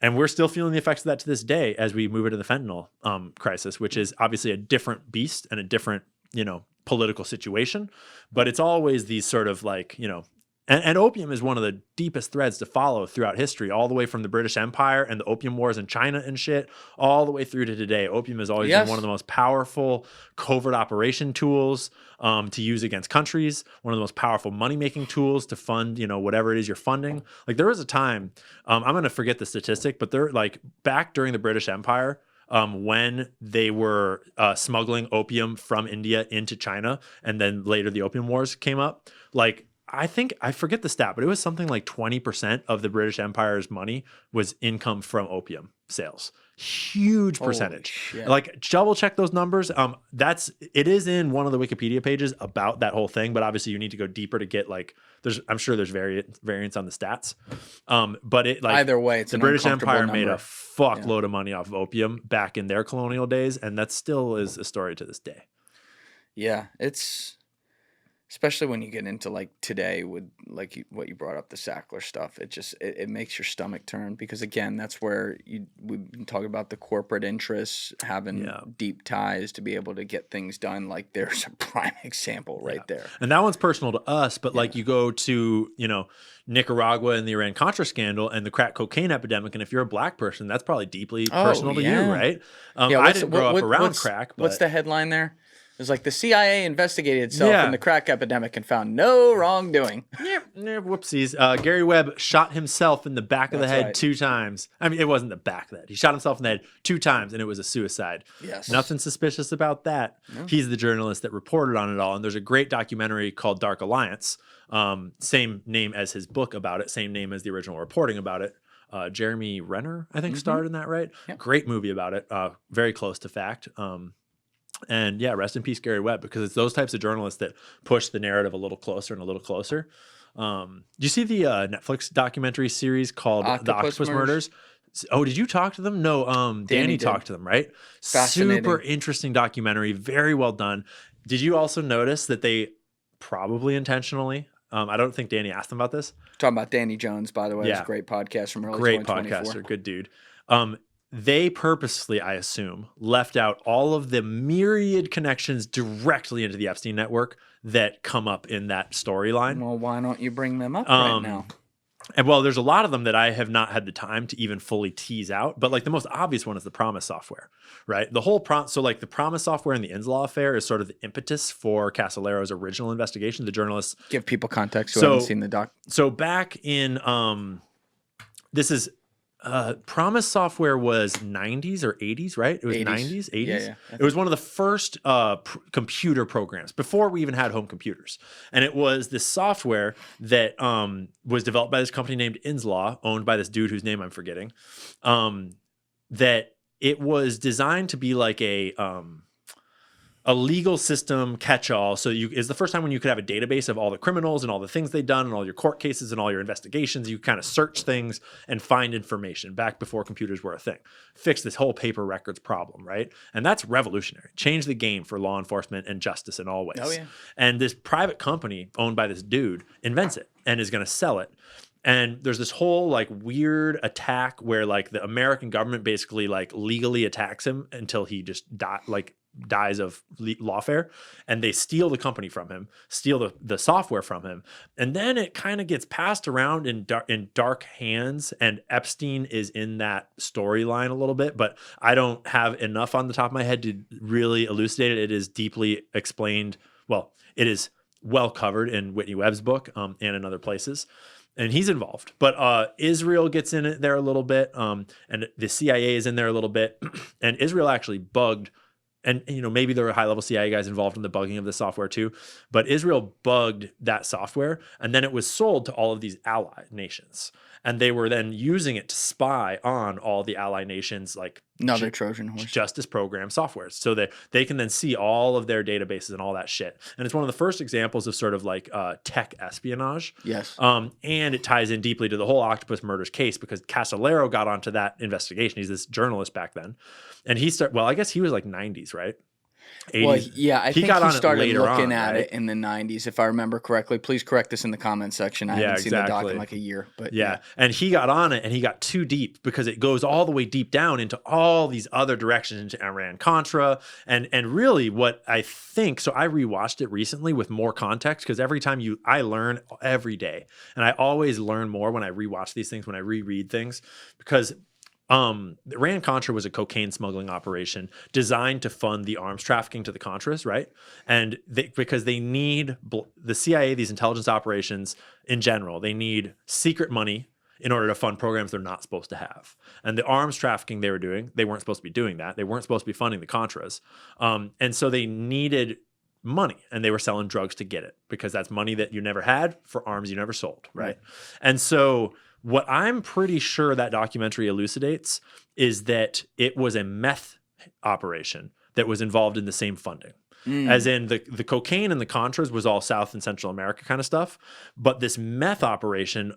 we're still feeling the effects of that to this day as we move into the fentanyl crisis, which is obviously a different beast and a different, political situation. But it's always these sort of like, and opium is one of the deepest threads to follow throughout history, all the way from the British Empire and the opium wars in China and shit, all the way through to today. Opium has always been one of the most powerful covert operation tools to use against countries, one of the most powerful money-making tools to fund, whatever it is you're funding. Like there was a time, I'm going to forget the statistic, but they're like back during the British Empire, when they were smuggling opium from India into China, and then later the opium wars came up, like, I forget the stat, but it was something like 20% of the British Empire's money was income from opium sales. Huge percentage. Like double check those numbers. It is in one of the Wikipedia pages about that whole thing, but obviously you need to go deeper to get like I'm sure there's variance on the stats. But it like either way, it's the British Empire made a fuckload of money off of opium back in their colonial days, and that still is a story to this day. Yeah, it's especially when you get into like today with like what you brought up, the Sackler stuff. It makes your stomach turn, because again, that's where we've been talking about the corporate interests having deep ties to be able to get things done. Like there's a prime example right there. And that one's personal to us, but like you go to, Nicaragua and the Iran Contra scandal and the crack cocaine epidemic, and if you're a black person, that's probably deeply personal to you, right? I didn't grow up around crack. But what's the headline there? It's like the CIA investigated itself in the crack epidemic and found no wrongdoing. Whoopsies. Gary Webb shot himself in the back of the head 2 times. I mean, it wasn't the back of the head. He shot himself in the head 2 times, and it was a suicide. Yes. Nothing suspicious about that. No. He's the journalist that reported on it all. And there's a great documentary called Dark Alliance. Same name as his book about it. Same name as the original reporting about it. Jeremy Renner, I think, starred in that, right? Yep. Great movie about it. Very close to fact. And yeah, rest in peace, Gary Webb, because it's those types of journalists that push the narrative a little closer and a little closer. Do you see the Netflix documentary series called The Octopus Murders? Oh, did you talk to them? No, Danny talked to them, right? Super interesting documentary, very well done. Did you also notice that they probably intentionally, I don't think Danny asked them about this. Talking about Danny Jones, by the way. It's a great podcast from early 2024. Great podcaster, good dude. They purposely, I assume, left out all of the myriad connections directly into the Epstein network that come up in that storyline. Well, why don't you bring them up right now? And well, there's a lot of them that I have not had the time to even fully tease out. But like the most obvious one is the PROMIS software, right? The whole so like the PROMIS software and the Inslaw affair is sort of the impetus for Castellero's original investigation. The journalists give people context who haven't seen the doc. So back in PROMIS software was 90s or 80s, right? It was 90s, 80s. Yeah. It was one of the first computer programs before we even had home computers. And it was this software that was developed by this company named Inslaw, owned by this dude whose name I'm forgetting, that it was designed to be like a legal system catch-all. So it's the first time when you could have a database of all the criminals and all the things they've done and all your court cases and all your investigations. You kind of search things and find information back before computers were a thing. Fix this whole paper records problem, right? And that's revolutionary. Changed the game for law enforcement and justice in all ways. Oh, yeah. And this private company owned by this dude invents it and is going to sell it. And there's this whole like weird attack where like the American government basically like legally attacks him until he just dies of lawfare, and they steal the company from him, steal the software from him. And then it kind of gets passed around in dark hands, and Epstein is in that storyline a little bit, but I don't have enough on the top of my head to really elucidate it. It is deeply explained. Well, it is well covered in Whitney Webb's book and in other places. And he's involved, but Israel gets in it there a little bit, and the CIA is in there a little bit, and Israel actually bugged, and maybe there were high-level CIA guys involved in the bugging of the software too, but Israel bugged that software, and then it was sold to all of these ally nations, and they were then using it to spy on all the ally nations, like another Trojan horse justice program software, so that they can then see all of their databases and all that shit. And it's one of the first examples of sort of like tech espionage. Yes. And it ties in deeply to the whole Octopus murders case, because Castellero got onto that investigation. He's this journalist back then, and I guess he was like 90s, right? 80s. Well, yeah, I think he started looking at it in the 90s, if I remember correctly. Please correct us in the comment section. I haven't seen the doc in like a year. But yeah, and he got on it, and he got too deep, because it goes all the way deep down into all these other directions, into Iran Contra, and really what I think. So I rewatched it recently with more context, because every time I learn every day, and I always learn more when I rewatch these things, when I reread things, because Iran Contra was a cocaine smuggling operation designed to fund the arms trafficking to the Contras, right? And because they need the CIA, these intelligence operations in general, they need secret money in order to fund programs they're not supposed to have. And the arms trafficking they were doing, they weren't supposed to be doing that. They weren't supposed to be funding the Contras. And so they needed money, and they were selling drugs to get it, because that's money that you never had for arms you never sold, right? And so what I'm pretty sure that documentary elucidates is that it was a meth operation that was involved in the same funding. as in the cocaine and the Contras was all South and Central America kind of stuff. But this meth operation,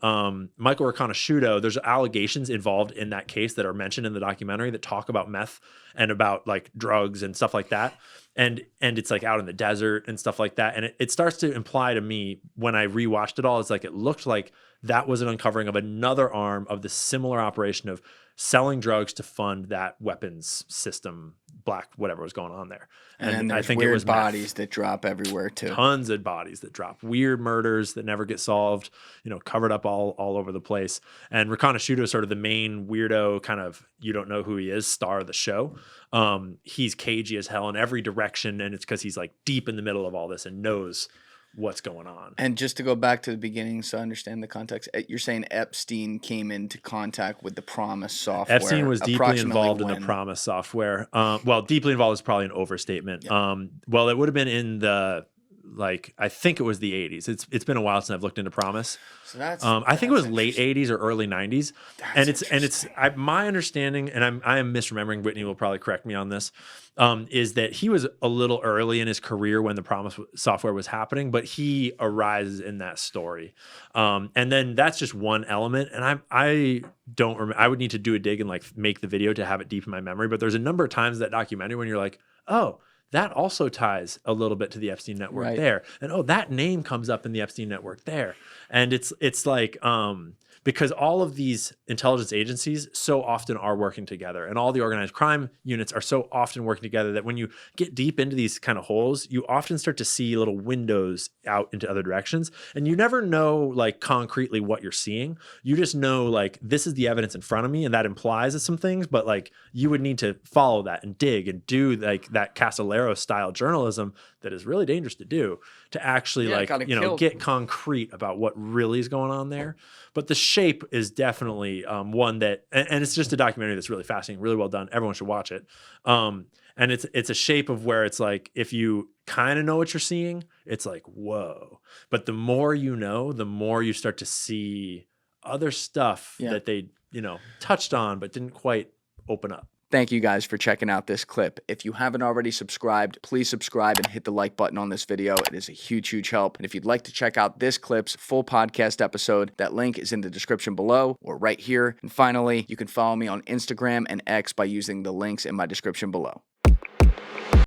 Michael Riconosciuto, there's allegations involved in that case that are mentioned in the documentary that talk about meth and about like drugs and stuff like that. And it's like out in the desert and stuff like that. And it starts to imply to me when I rewatched it all, it's like it looked like that was an uncovering of another arm of the similar operation of selling drugs to fund that weapons system, black, whatever was going on there. And I think weird it was bodies that drop everywhere too. Tons of bodies that drop, weird murders that never get solved, covered up all over the place. And Riconosciuto is sort of the main weirdo, kind of, you don't know who he is, star of the show. He's cagey as hell in every direction. And it's because he's like deep in the middle of all this and knows what's going on. And just to go back to the beginning so I understand the context, you're saying Epstein came into contact with the PROMIS software. Epstein was deeply involved in the PROMIS software. Well, deeply involved is probably an overstatement. Yeah. Well, it would have been in the, I think it was the 80s. It's been a while since I've looked into PROMIS. So I think it was late 80s or early 90s. It's my understanding, and I am misremembering, Whitney will probably correct me on this, is that he was a little early in his career when the PROMIS software was happening, but he arises in that story. And then that's just one element. And I don't remember, I would need to do a dig and make the video to have it deep in my memory. But there's a number of times in that documentary when you're like, oh, that also ties a little bit to the Epstein network there. And oh, that name comes up in the Epstein network there. And it's like, because all of these intelligence agencies so often are working together, and all the organized crime units are so often working together that when you get deep into these kind of holes, you often start to see little windows out into other directions. And you never know concretely what you're seeing. You just know this is the evidence in front of me, and that implies some things, but you would need to follow that and dig and do that Castellero style journalism that is really dangerous to do, to actually get concrete about what really is going on there. But the shape is definitely one that, and it's just a documentary that's really fascinating, really well done. Everyone should watch it. And it's a shape of where it's if you kind of know what you're seeing, it's whoa. But the more you know, the more you start to see other stuff that they, touched on, but didn't quite open up. Thank you guys for checking out this clip. If you haven't already subscribed, please subscribe and hit the like button on this video. It is a huge, huge help. And if you'd like to check out this clip's full podcast episode, that link is in the description below or right here. And finally, you can follow me on Instagram and X by using the links in my description below.